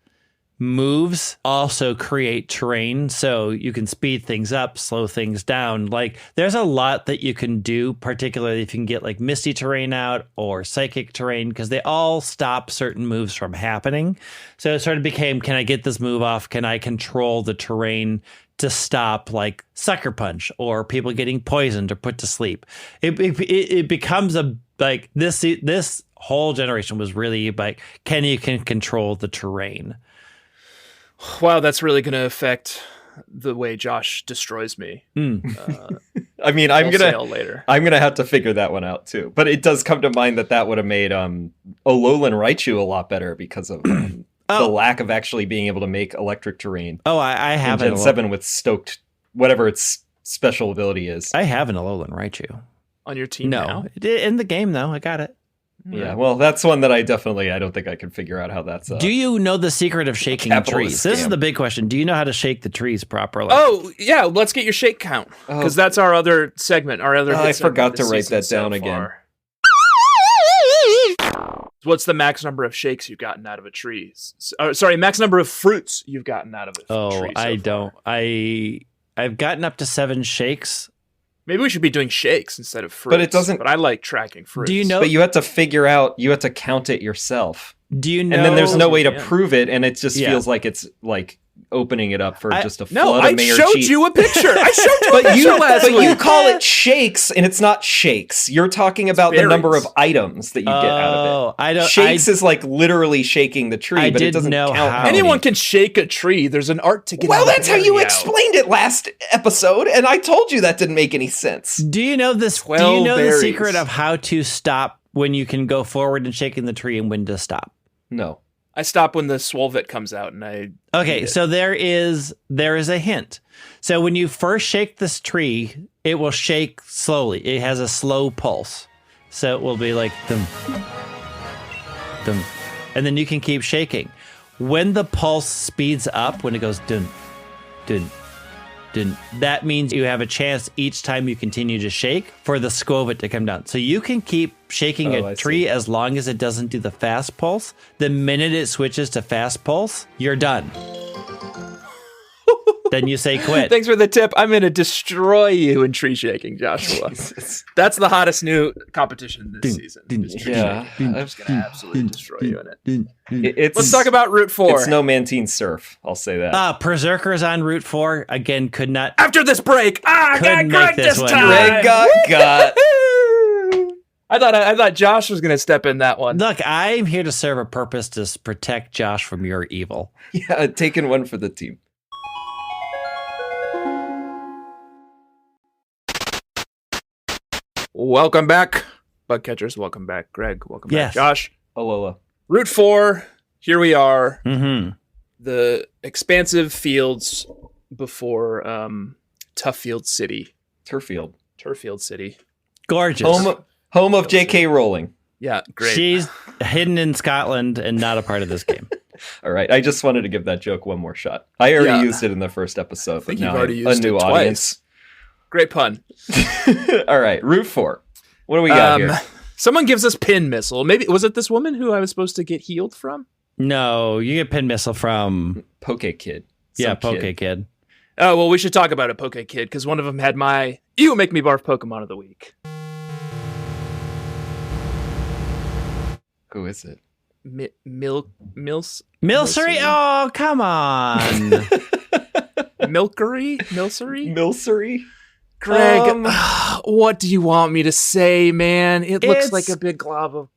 moves also create terrain, so you can speed things up, slow things down. Like, there's a lot that you can do, particularly if you can get like Misty Terrain out or Psychic Terrain, because they all stop certain moves from happening. So it sort of became, can I get this move off? Can I control the terrain to stop like Sucker Punch or people getting poisoned or put to sleep? It becomes a like this whole generation was really like, can you control the terrain? Wow, that's really going to affect the way Josh destroys me. I mean, I'm Wholesale later. gonna have to figure that one out too. But it does come to mind that would have made Alolan Raichu a lot better because of the lack of actually being able to make electric terrain. Oh, I have in Gen 7 with stoked whatever its special ability is. I have an Alolan Raichu On your team no now? in the game though. I got it. Yeah, well, that's one that I don't think I can figure out how that's. Do you know the secret of shaking capitalist trees? This is scam. the big question. Do you know how to shake the trees properly? Oh, yeah, let's get your shake count. Because that's our other segment. Our other hit I segment forgot this to write season that so down again. far. What's the max number of shakes you've gotten out of a tree? Sorry, max number of fruits you've gotten out of a tree. I don't. I've gotten up to 7 shakes. Maybe we should be doing shakes instead of fruits. But it doesn't- But I like tracking fruits. Do you know? But you have to count it yourself. Do you know? And then there's no way to Yeah. prove it, and it just Yeah. feels like it's like opening it up for just a No, flood I of mayor showed cheat. you a picture. I showed you a But picture last but week. you call it shakes, and it's not shakes. You're talking about the berries. number of items that you get out of Oh, it. I don't. Shakes is like literally shaking the tree, I but it didn't doesn't know count. how. How Anyone many. can shake a tree. There's an art to get Well, out of that's how you berry out. explained it last episode, and I told you that didn't make any sense. Do you know this? Do 12 you know the berries. secret of how to stop when you can go forward and shaking the tree and when to stop? No. I stop when the Swolvet comes out, and I Okay, so there is a hint. So when you first shake this tree, it will shake slowly. It has a slow pulse. So it will be like dum, dum, and then you can keep shaking. When the pulse speeds up, when it goes dun, dun, That means you have a chance each time you continue to shake for the skovit to come down. So you can keep shaking a tree as long as it doesn't do the fast pulse. The minute it switches to fast pulse, you're done. Then you say quit. Thanks for the tip. I'm going to destroy you in tree shaking, Joshua. That's the hottest new competition this season. I'm just going to absolutely destroy you in it. Let's talk about Route 4. It's no Mantine Surf. I'll say that. Berserkers on Route 4. Again, could not. After this break. I got Greg this time. Greg got. I thought Josh was going to step in that one. Look, I'm here to serve a purpose to protect Josh from your evil. Yeah, taking one for the team. Welcome back, bug catchers. Welcome back, Greg. Welcome back, Josh. Alola. Route 4. Here we are. Mm-hmm. The expansive fields before Turffield City. Turffield City. Gorgeous. Home of J.K. Rowling. Yeah, great. She's hidden in Scotland and not a part of this game. All right, I just wanted to give that joke one more shot. I already used it in the first episode, but now already used a new audience. Great pun. All right, Route 4. What do we got here? Someone gives us pin missile. Maybe was it this woman who I was supposed to get healed from? No, you get pin missile from Poke Kid. Poke Kid. Oh well, we should talk about a Poke Kid because one of them had my "You Make Me Barf" Pokemon of the week. Who is it? Milcery? Oh, come on. Milcery? Greg, what do you want me to say, man? It looks like a big glob of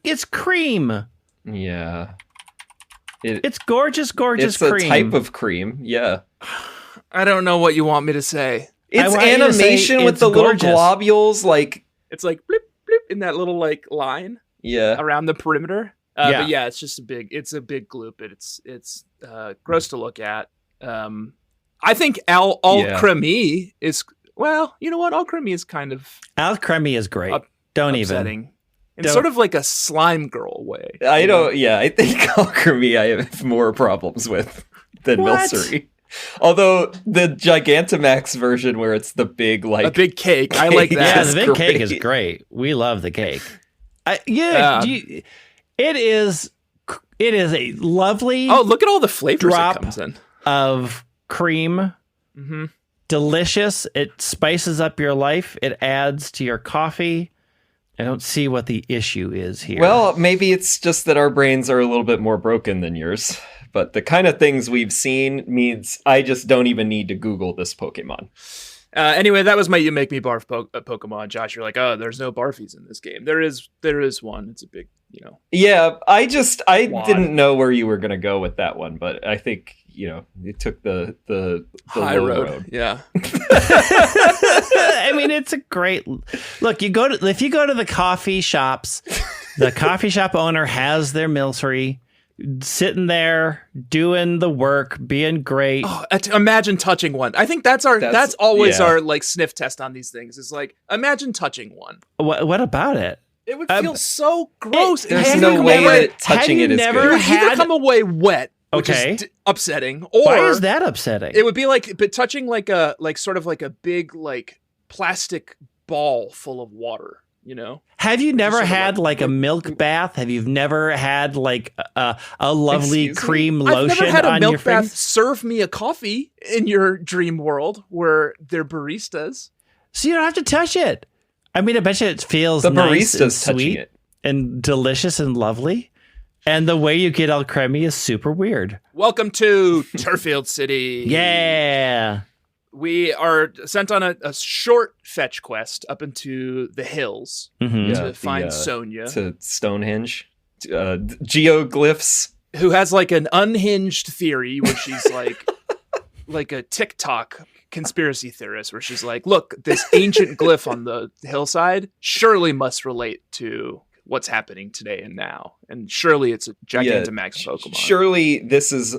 it's cream. Yeah. It's gorgeous cream. It's a type of cream, yeah. I don't know what you want me to say. It's animation with the little globules, like it's like blip blip in that little like line. Yeah. Around the perimeter. But yeah, it's just a big gloop. It's gross to look at. I think Alcremie is, well, you know what? Alcremie is kind of... Alcremie is great. Upsetting. In sort of like a slime girl way. I think Alcremie I have more problems with than Milcery. Although the Gigantamax version where it's the big, like... A big cake. I like that. Yeah, the big cake is great. We love the cake. It is a lovely... Oh, look at all the flavors it comes in. Of cream. Mm-hmm. Delicious. It spices up your life. It adds to your coffee. I don't see what the issue is here. Well, maybe it's just that our brains are a little bit more broken than yours. But the kind of things we've seen means I just don't even need to Google this Pokemon. Anyway, that was my You Make Me Barf Pokemon. Josh, you're like, oh, there's no Barfies in this game. There is one. It's a big, Yeah, I didn't know where you were going to go with that one, but I think, it took the high road. Yeah. I mean, it's a great look. If you go to the coffee shops, the coffee shop owner has their Milcery sitting there doing the work, being great. Oh, imagine touching one. I think that's always our like sniff test on these things. Is like imagine touching one. What about it? It would feel so gross. There's no way that touching it is good. It would either come away wet, which is upsetting, or why is that upsetting? It would be like, but touching like a sort of like a big like plastic ball full of water. Have you never had like a milk bath? Have you never had like a lovely cream lotion? I've never had a milk bath. Face? Serve me a coffee in your dream world where they're baristas. So you don't have to touch it. I mean, I bet you it feels the nice barista's and sweet it. And delicious and lovely. And the way you get Alcremie is super weird. Welcome to Turffield City. Yeah. We are sent on a short fetch quest up into the hills to find Sonia. To Stonehenge. Geoglyphs. Who has like an unhinged theory where she's like a TikTok conspiracy theorist where she's like, look, this ancient glyph on the hillside surely must relate to what's happening today and now. And surely it's a Gigantamax Pokemon. Surely this is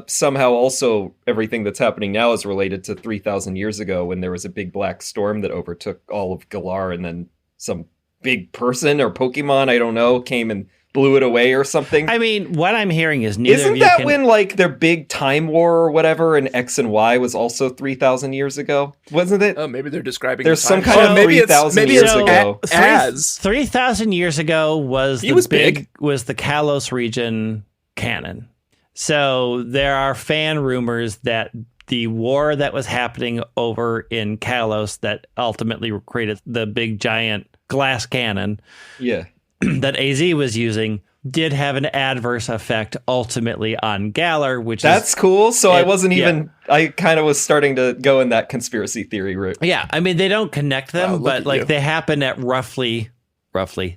somehow also everything that's happening now is related to 3,000 years ago when there was a big black storm that overtook all of Galar, and then some big person or Pokemon, I don't know, came and blew it away or something. I mean, what I'm hearing is neither Isn't of you that can... when, like, their big time war or whatever in X and Y was also 3,000 years ago? Wasn't it? Oh, maybe they're describing There's the some time. kind of maybe 3,000 years ago. 3,000 years ago was he was big. Was the Kalos region canon. So there are fan rumors that the war that was happening over in Kalos that ultimately created the big giant glass cannon that AZ was using did have an adverse effect ultimately on Galar, which That's cool. So I wasn't even, I kind of was starting to go in that conspiracy theory route. Yeah. I mean, they don't connect them, but like you. they happen at roughly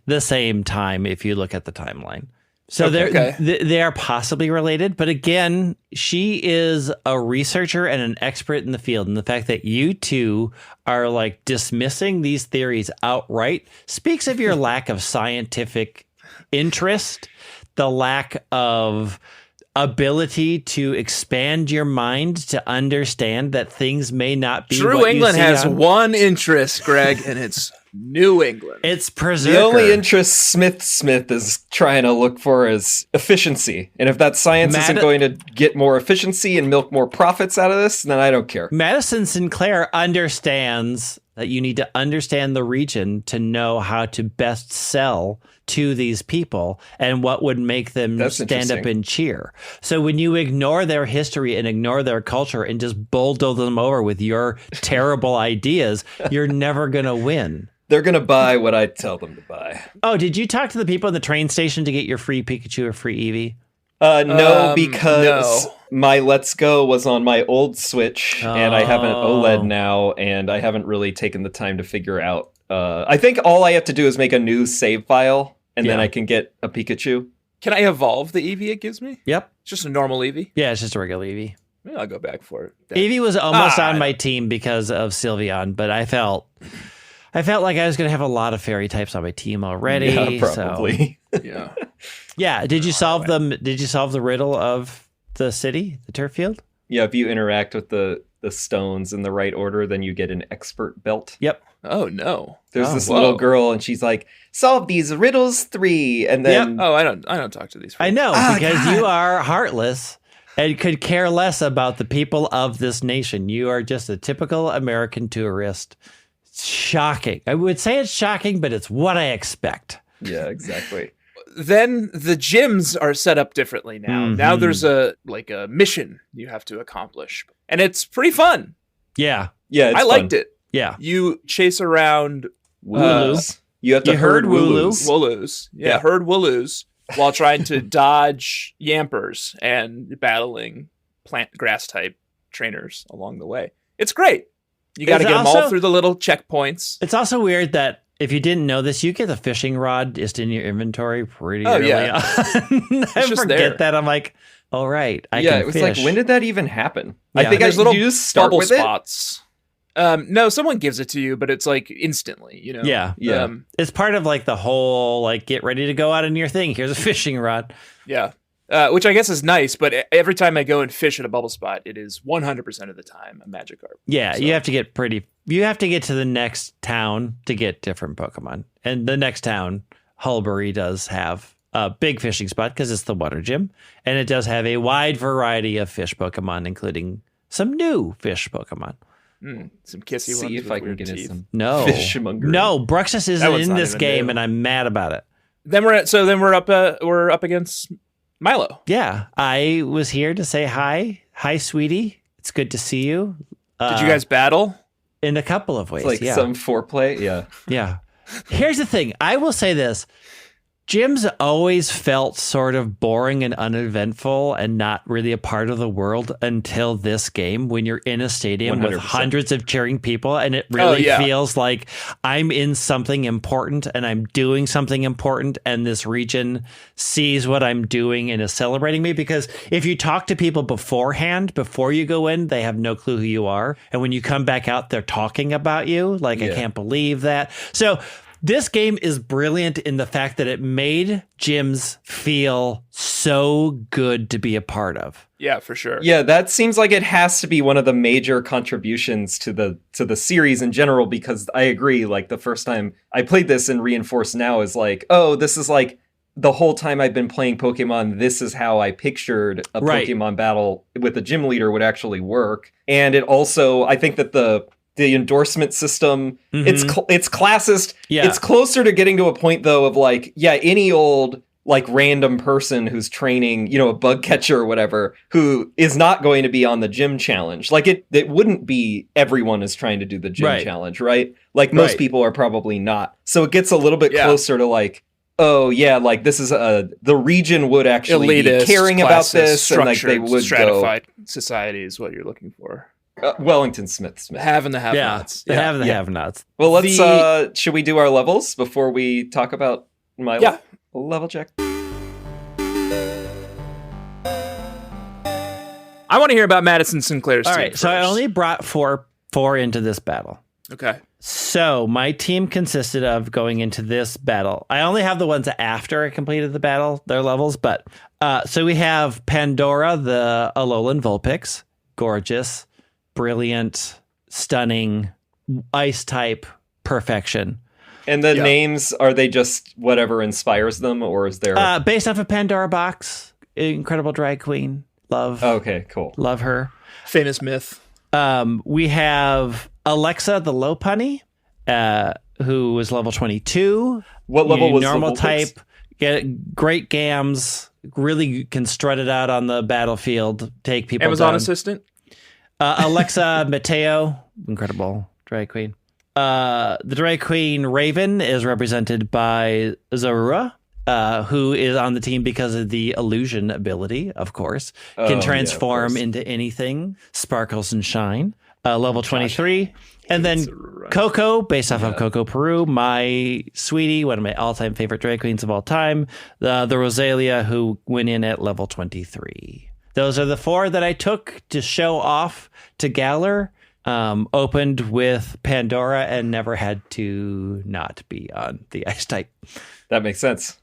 the same time if you look at the timeline. So they are possibly related. But again, she is a researcher and an expert in the field. And the fact that you two are like dismissing these theories outright speaks of your lack of scientific interest, the lack of ability to expand your mind to understand that things may not be True what England you see has one interest, Greg, and it's New England. It's Berserker. The only interest Smith is trying to look for is efficiency. And if that science isn't going to get more efficiency and milk more profits out of this, then I don't care. Madison Sinclair understands that you need to understand the region to know how to best sell to these people and what would make them stand up and cheer. So when you ignore their history and ignore their culture and just bulldoze them over with your terrible ideas, you're never going to win. They're going to buy what I tell them to buy. Oh, did you talk to the people in the train station to get your free Pikachu or free Eevee? No, because my Let's Go was on my old Switch, and I have an OLED now, and I haven't really taken the time to figure out. I think all I have to do is make a new save file, and then I can get a Pikachu. Can I evolve the Eevee it gives me? Yep. It's just a normal Eevee? Yeah, it's just a regular Eevee. Maybe I'll go back for it. Eevee was almost on my team because of Sylveon, but I felt like I was going to have a lot of fairy types on my team already. Yeah, probably. So. Yeah. Yeah. Did you solve Did you solve the riddle of the city, the Turffield? Yeah. If you interact with the stones in the right order, then you get an expert belt. Yep. Oh no. There's this little girl, and she's like, "Solve these riddles 3," and then. Yep. Oh, I don't talk to these folks. I know because you are heartless and could care less about the people of this nation. You are just a typical American tourist. Shocking. I would say it's shocking, but it's what I expect. Yeah, exactly. Then the gyms are set up differently now. Mm-hmm. Now there's a mission you have to accomplish, and it's pretty fun. Yeah, yeah, I liked it. Yeah, you chase around Wooloos. You have to herd Wooloos. Wooloos. Yeah, herd Wooloos while trying to dodge Yampers and battling plant grass type trainers along the way. It's great. You got to get them all through the little checkpoints. It's also weird that if you didn't know this, you get the fishing rod just in your inventory pretty early on. I forget that. I'm like, all right, I can was fish. Like, when did that even happen? Yeah, I think there's little bubble with spots. No, someone gives it to you, but it's like instantly, you know? Yeah. It's part of like the whole, like, get ready to go out on your thing. Here's a fishing rod. Yeah. Which I guess is nice, but every time I go and fish at a bubble spot, it is 100% of the time a Magikarp. Yeah, so. You have to get to the next town to get different Pokemon. And the next town, Hulbury, does have a big fishing spot because it's the water gym. And it does have a wide variety of fish Pokemon, including some new fish Pokemon. Some kissy ones. See if I can get some fishmonger. No, Bruxus isn't in this game, and I'm mad about it. Then we're up against Milo. Yeah, I was here to say hi. Hi, sweetie. It's good to see you. Did you guys battle? In a couple of ways, it's like some foreplay, yeah. Yeah. Here's the thing. I will say this. Gyms always felt sort of boring and uneventful and not really a part of the world until this game when you're in a stadium 100%. With hundreds of cheering people and it really feels like I'm in something important and I'm doing something important and this region sees what I'm doing and is celebrating me, because if you talk to people beforehand, before you go in, they have no clue who you are. And when you come back out, they're talking about you. Like, I can't believe that. So this game is brilliant in the fact that it made gyms feel so good to be a part of. Yeah, for sure. Yeah, that seems like it has to be one of the major contributions to the series in general, because I agree, like the first time I played this and Reinforced Now is like, oh, this is like the whole time I've been playing Pokemon, this is how I pictured a Pokemon battle with a gym leader would actually work. And it also, I think that the endorsement system, it's classist. Yeah. It's closer to getting to a point, though, of like, any old like random person who's training, a bug catcher or whatever, who is not going to be on the gym challenge. Like it wouldn't be everyone is trying to do the gym challenge, right? Like most people are probably not. So it gets a little bit closer to like, oh yeah, like this is the region would actually be caring about this, and like they would stratified society is what you're looking for. Wellington Smithsmith. Have and the have-nots. The have and the have-nots. Well, let's should we do our levels before we talk about my level check? I want to hear about Madison Sinclair's team. All right, so I only brought four into this battle. Okay. So my team consisted of going into this battle. I only have the ones after I completed the battle, their levels, but so we have Pandora, the Alolan Vulpix. Gorgeous, brilliant, stunning, ice type perfection. And the names, are they just whatever inspires them, or is there... based off of Pandora Box, incredible drag queen. Love. Okay, cool. Love her. Famous myth. We have Alexa the Lopunny, who was level 22. What level was normal type? Get great gams. Really can strut it out on the battlefield. Take people Amazon down. assistant. Alexa Mateo, incredible drag queen. The drag queen Raven is represented by Zorua, who is on the team because of the illusion ability, of course. Can transform into anything, sparkles and shine. Level 23. And then Coco, based off of Coco Peru, my sweetie, one of my all-time favorite drag queens of all time. The Rosalia, who went in at level 23. Those are the four that I took to show off to Galar. Opened with Pandora and never had to not be on the ice type. That makes sense.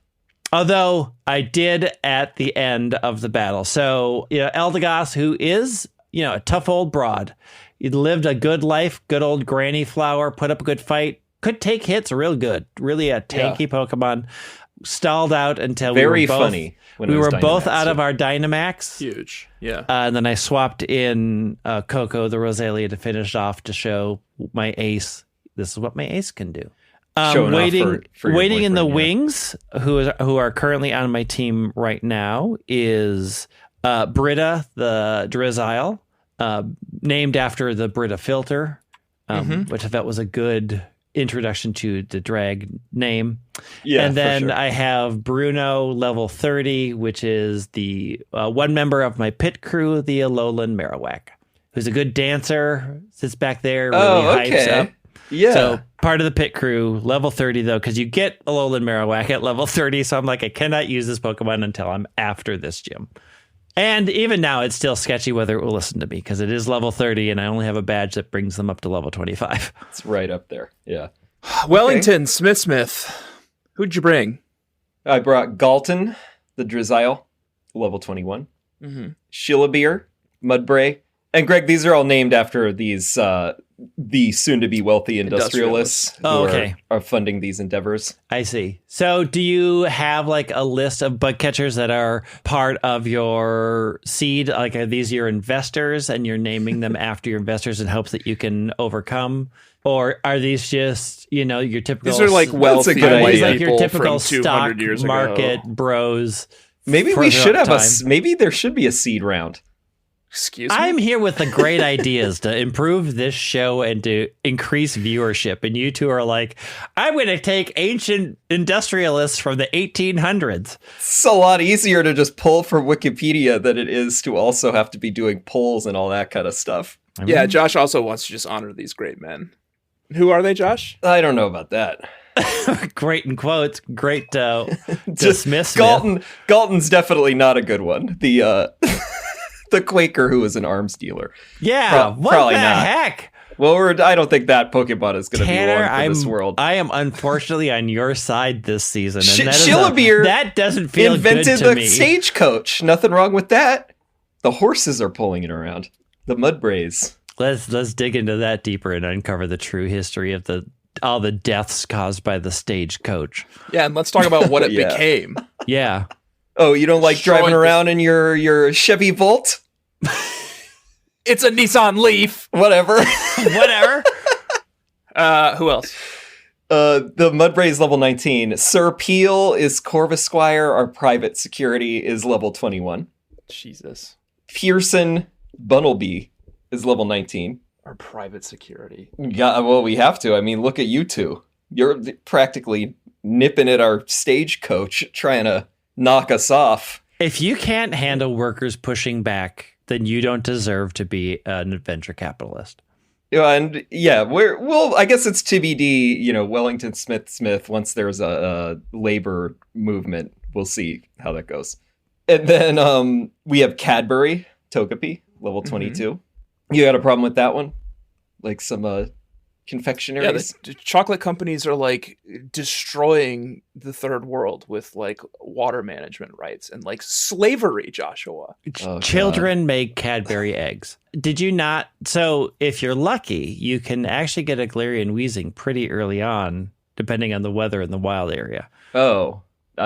Although I did at the end of the battle. So, Eldegoss, who is, a tough old broad. He lived a good life, good old granny flower, put up a good fight, could take hits real good. Really a tanky Pokemon. Stalled out until we were both out of our Dynamax. Huge. Yeah. And then I swapped in Coco, the Rosalia, to finish off to show my ace. This is what my ace can do. Waiting in the wings, who are currently on my team right now, is Britta, the Drizzile, named after the Britta filter, which I thought was a good introduction to the drag name. Yeah, and then I have Bruno, level 30, which is the one member of my pit crew, the Alolan Marowak, who's a good dancer, sits back there, really hypes up. Yeah. So part of the pit crew, level 30 though, because you get Alolan Marowak at level 30. So I'm like, I cannot use this Pokemon until I'm after this gym. And even now, it's still sketchy whether it will listen to me because it is level 30 and I only have a badge that brings them up to level 25. It's right up there. Yeah. Wellington Smithsmith. Who'd you bring? I brought Galton, the Drizzile, level 21. Shillabeer, Mudbray. And Greg, these are all named after these the soon-to-be wealthy industrialists who are funding these endeavors. I see. So do you have like a list of bug catchers that are part of your seed? Like, are these your investors and you're naming them after your investors in hopes that you can overcome? Or are these just, your typical... These are like wealthy like your typical stock market bros. Maybe we should have maybe there should be a seed round. Excuse me? I'm here with the great ideas to improve this show and to increase viewership. And you two are like, I'm going to take ancient industrialists from the 1800s. It's a lot easier to just pull from Wikipedia than it is to also have to be doing polls and all that kind of stuff. Yeah, Josh also wants to just honor these great men. Who are they, Josh? I don't know about that. Great in quotes. Great dismiss. Galton's definitely not a good one. The Quaker who was an arms dealer. Yeah, what probably the not. Heck? Well, I don't think that Pokemon is going to be long for this world. I am unfortunately on your side this season. And Shillabeer that doesn't feel invented good to me. The stagecoach. Nothing wrong with that. The horses are pulling it around. The Mudbrays. Let's dig into that deeper and uncover the true history of all the deaths caused by the stagecoach. Yeah, and let's talk about what it became. Yeah. Oh, you don't like driving around in your Chevy Volt? It's a Nissan Leaf. Whatever. Whatever. Who else? The Mudbray's level 19. Sir Peel is Corvus Squire. Our private security is level 21. Jesus. Pearson Bunnelby is level 19. Our private security. Yeah, well, we have to. I mean, look at you two. You're practically nipping at our stagecoach, trying to knock us off. If you can't handle workers pushing back, then you don't deserve to be an venture capitalist. And yeah, I guess it's TBD, Wellington Smithsmith, once there's a labor movement. We'll see how that goes. And then we have Cadbury, Togepi, level 22. Mm-hmm. You got a problem with that one? Like some confectionaries? Yeah, the chocolate companies are like destroying the third world with like water management rights and like slavery, Joshua. Children make Cadbury eggs. Did you not? So if you're lucky, you can actually get a Galarian Wheezing pretty early on, depending on the weather in the wild area. Oh,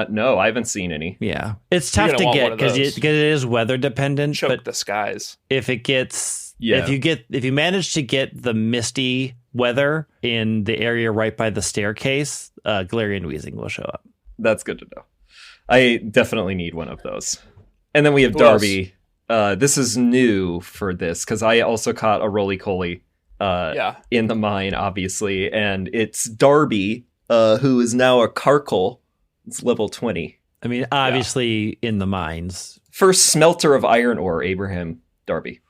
no, I haven't seen any. Yeah. It's tough to get because it is weather dependent. Choke but the skies. If it gets, if you manage to get the misty weather in the area right by the staircase, Galarian Wheezing will show up. That's good to know. I definitely need one of those. And then we have Darby. This is new for this because I also caught a roly-coly in the mine, obviously. And it's Darby, who is now a Karkle. It's level 20. I mean, obviously in the mines. First smelter of iron ore, Abraham Darby.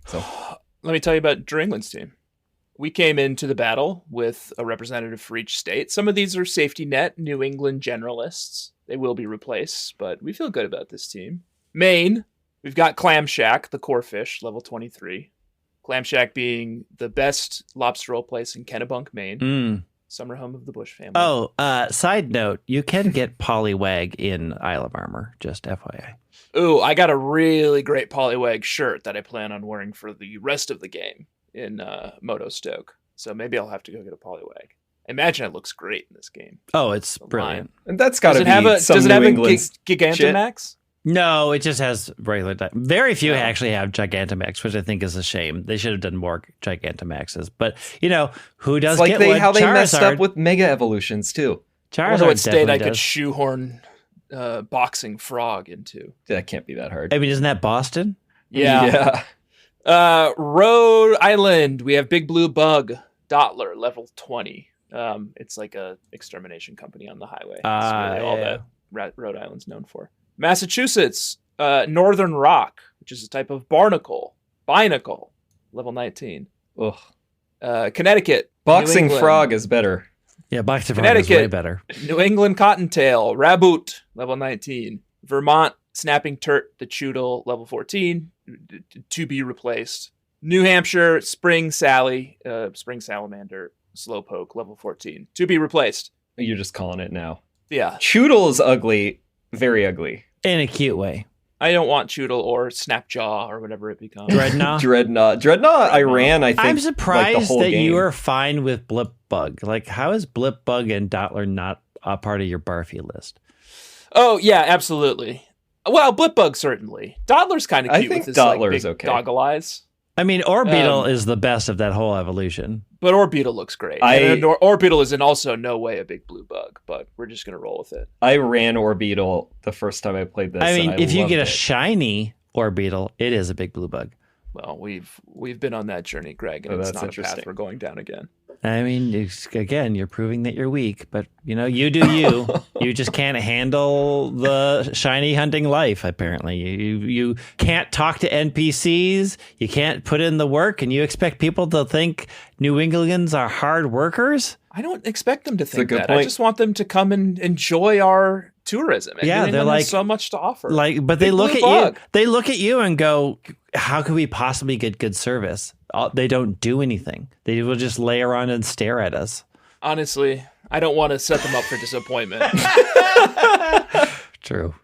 So let me tell you about Drew England's team. We came into the battle with a representative for each state. Some of these are safety net, New England generalists. They will be replaced, but we feel good about this team. Maine, we've got Clam Shack, the core fish, level 23. Clam Shack being the best lobster roll place in Kennebunk, Maine. Summer home of the Bush family. Oh, side note, you can get Poliwag in Isle of Armor, just FYI. Ooh, I got a really great Poliwag shirt that I plan on wearing for the rest of the game in Moto Stoke. So maybe I'll have to go get a Poliwag. I imagine it looks great in this game. Oh, it's brilliant. And that's got to be does it have a Gigantamax? No, it just has regular. Very few actually have Gigantamax, which I think is a shame. They should have done more Gigantamaxes. But who does it's get like one? how they Charizard. messed up with Mega Evolutions too. Charizard. I wonder what state I could shoehorn boxing frog into. That can't be that hard. I mean, isn't that Boston? Yeah. Rhode Island. We have Big Blue Bug Dottler, level 20. It's like a extermination company on the highway. That's really all that Rhode Island's known for. Massachusetts, Northern Rock, which is a type of barnacle, binacle, level 19. Ugh. Connecticut, boxing frog is better. Yeah, boxing frog is way better. New England Cottontail, Raboot, level 19. Vermont, Snapping Turt, the Choodle, level 14, to be replaced. New Hampshire, Spring Salamander, Slowpoke, level 14, to be replaced. You're just calling it now. Yeah. Choodle is ugly. Very ugly. In a cute way. I don't want Choodle or Snapjaw or whatever it becomes. Dreadnought, I ran, I think. I'm surprised that you are fine with Blipbug. Like, how is Blipbug and Dottler not a part of your Barfy list? Oh, yeah, absolutely. Well, Blipbug, certainly. Dottler's kind of cute with his big goggle eyes. I mean, Orbeetle is the best of that whole evolution. But Orbeetle looks great. Orbeetle is in also no way a big blue bug, but we're just going to roll with it. I ran Orbeetle the first time I played this. I mean, if you get a shiny Orbeetle, it is a big blue bug. Well, we've been on that journey, Greg, and it's not a path we're going down again. I mean, again, you're proving that you're weak, but you do you. You just can't handle the shiny hunting life. Apparently, you can't talk to NPCs. You can't put in the work, and you expect people to think New Englanders are hard workers. I don't expect them to think that. Point. I just want them to come and enjoy our tourism. And yeah, they're like so much to offer. But they look at you. They look at you and go, "How could we possibly get good service?" They don't do anything. They will just lay around and stare at us. Honestly, I don't want to set them up for disappointment. True.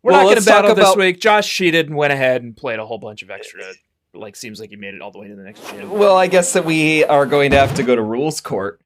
We're not going to battle this week. Josh cheated and went ahead and played a whole bunch of extra. Seems like he made it all the way to the next gym. Well, I guess that we are going to have to go to rules court.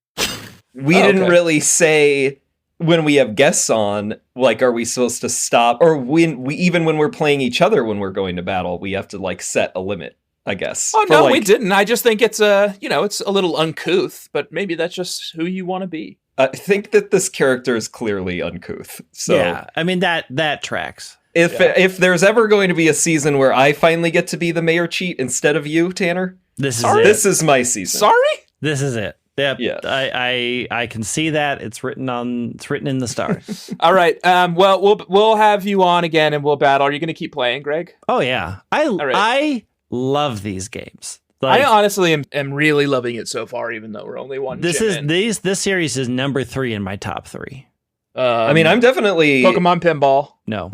We didn't really say when we have guests on, like, are we supposed to stop? Or when we're playing each other when we're going to battle, we have to like set a limit, I guess. Oh no, we didn't. I just think it's it's a little uncouth, but maybe that's just who you want to be. I think that this character is clearly uncouth. So yeah, I mean that tracks. If there's ever going to be a season where I finally get to be the mayor cheat instead of you, Tanner, this is my season. Sorry? This is it. Yep. Yeah. I can see that. It's written in the stars. All right. Well, we'll have you on again and we'll battle. Are you going to keep playing, Greg? Oh yeah. I love these games. Like, I honestly am really loving it so far, even though we're only one. This series is number 3 in my top 3. I mean, I'm definitely Pokemon Pinball. No.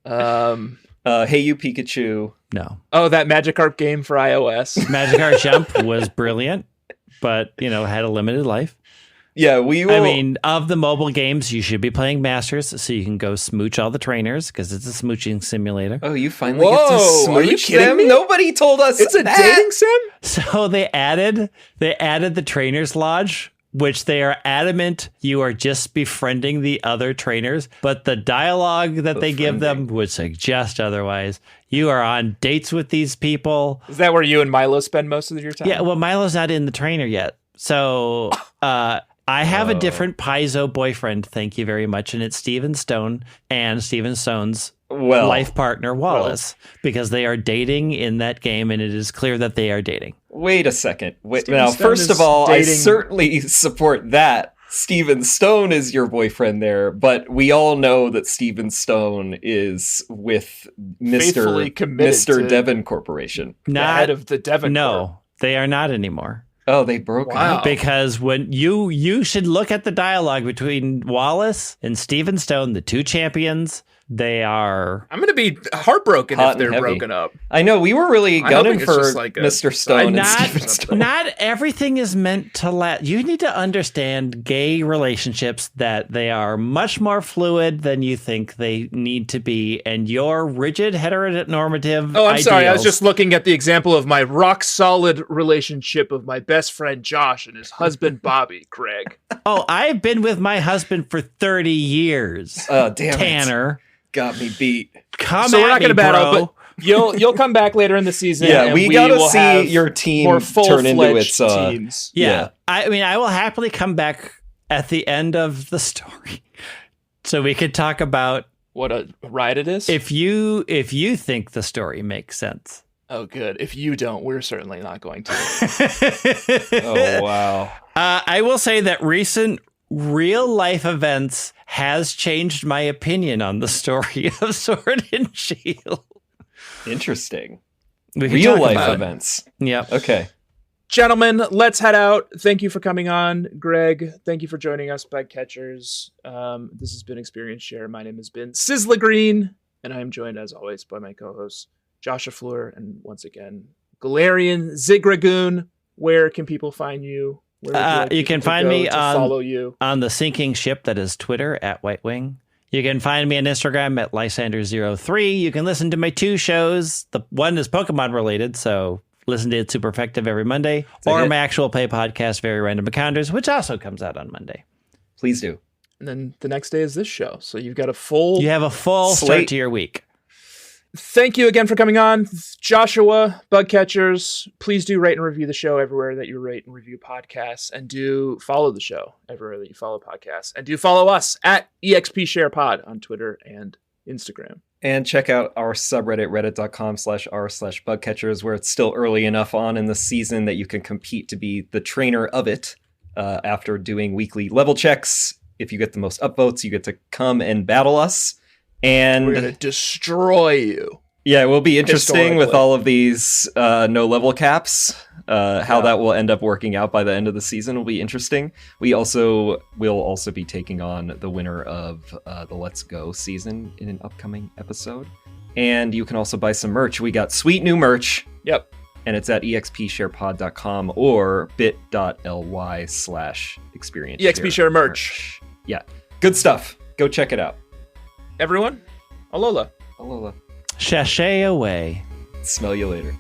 Hey You Pikachu. No. Oh, that Magikarp game for iOS. Magikarp Jump was brilliant, but had a limited life. Yeah, we will. I mean, of the mobile games, you should be playing Masters so you can go smooch all the trainers because it's a smooching simulator. Oh, you finally get to smooch are you kidding them? me? Nobody told us it's a dating sim? So they added the Trainers Lodge, which they are adamant you are just befriending the other trainers, but the dialogue that they give them would suggest otherwise. You are on dates with these people. Is that where you and Milo spend most of your time? Yeah, well, Milo's not in the trainer yet. So I have a different Paizo boyfriend, thank you very much, and it's Steven Stone and Steven Stone's life partner, Wallace, because they are dating in that game, and it is clear that they are dating. Wait a second. Now, first of all, I certainly support that. Steven Stone is your boyfriend there, but we all know that Steven Stone is with Mr. Devon Corporation. Not head of the Devon Corp. They are not anymore. Oh, they broke up. Because when you should look at the dialogue between Wallace and Steven Stone, the two champions. They are. I'm going to be heartbroken if they're broken up. I know we were really gunning for Mr. Stone and Steven Stone. Not everything is meant to last. You need to understand gay relationships, that they are much more fluid than you think they need to be, and your rigid heteronormative. Oh, I'm ideals. sorry. I was just looking at the example of my rock solid relationship of my best friend Josh and his husband Bobby, Craig. Oh, I've been with my husband for 30 years. Oh, damn Tanner. Got me beat. So we're not going to battle, but you'll come back later in the season. Yeah, and we gotta see your team turn into its teams. Yeah, I mean, I will happily come back at the end of the story, so we could talk about what a ride it is. If you think the story makes sense. Oh, good. If you don't, we're certainly not going to. Oh, wow. I will say that recent real life events has changed my opinion on the story of Sword and Shield. Interesting. Real life events. Yep. Okay. Gentlemen, let's head out. Thank you for coming on. Greg, thank you for joining us, Bug Catchers. This has been Experience Share. My name has been Sizzla Green, and I am joined, as always, by my co-hosts, Joshua Fleur, and once again, Galarian Zigragoon. Where can people find you? You can find me follow you on the sinking ship that is Twitter at White Wing. You can find me on Instagram at Lysander03. You can listen to my 2 shows. The one is Pokemon related, so listen to It's Super Effective every Monday, or my actual play podcast, Very Random Encounters, which also comes out on Monday. Please do. And then the next day is this show, so you've got a full. You have a full start to your week. Thank you again for coming on, Joshua, Bug Catchers. Please do rate and review the show everywhere that you rate and review podcasts, and do follow the show everywhere that you follow podcasts, and do follow us at EXPSharePod on Twitter and Instagram. And check out our subreddit, reddit.com/r/bugcatchers, where it's still early enough on in the season that you can compete to be the trainer of it after doing weekly level checks. If you get the most upvotes, you get to come and battle us. And we're going to destroy you. Yeah, it will be interesting with all of these no level caps. How that will end up working out by the end of the season will be interesting. We will also be taking on the winner of the Let's Go season in an upcoming episode. And you can also buy some merch. We got sweet new merch. Yep. And it's at expsharepod.com or bit.ly/experience. EXPshare merch. Yeah. Good stuff. Go check it out. Everyone, Alola. Alola. Sashay away. Smell you later.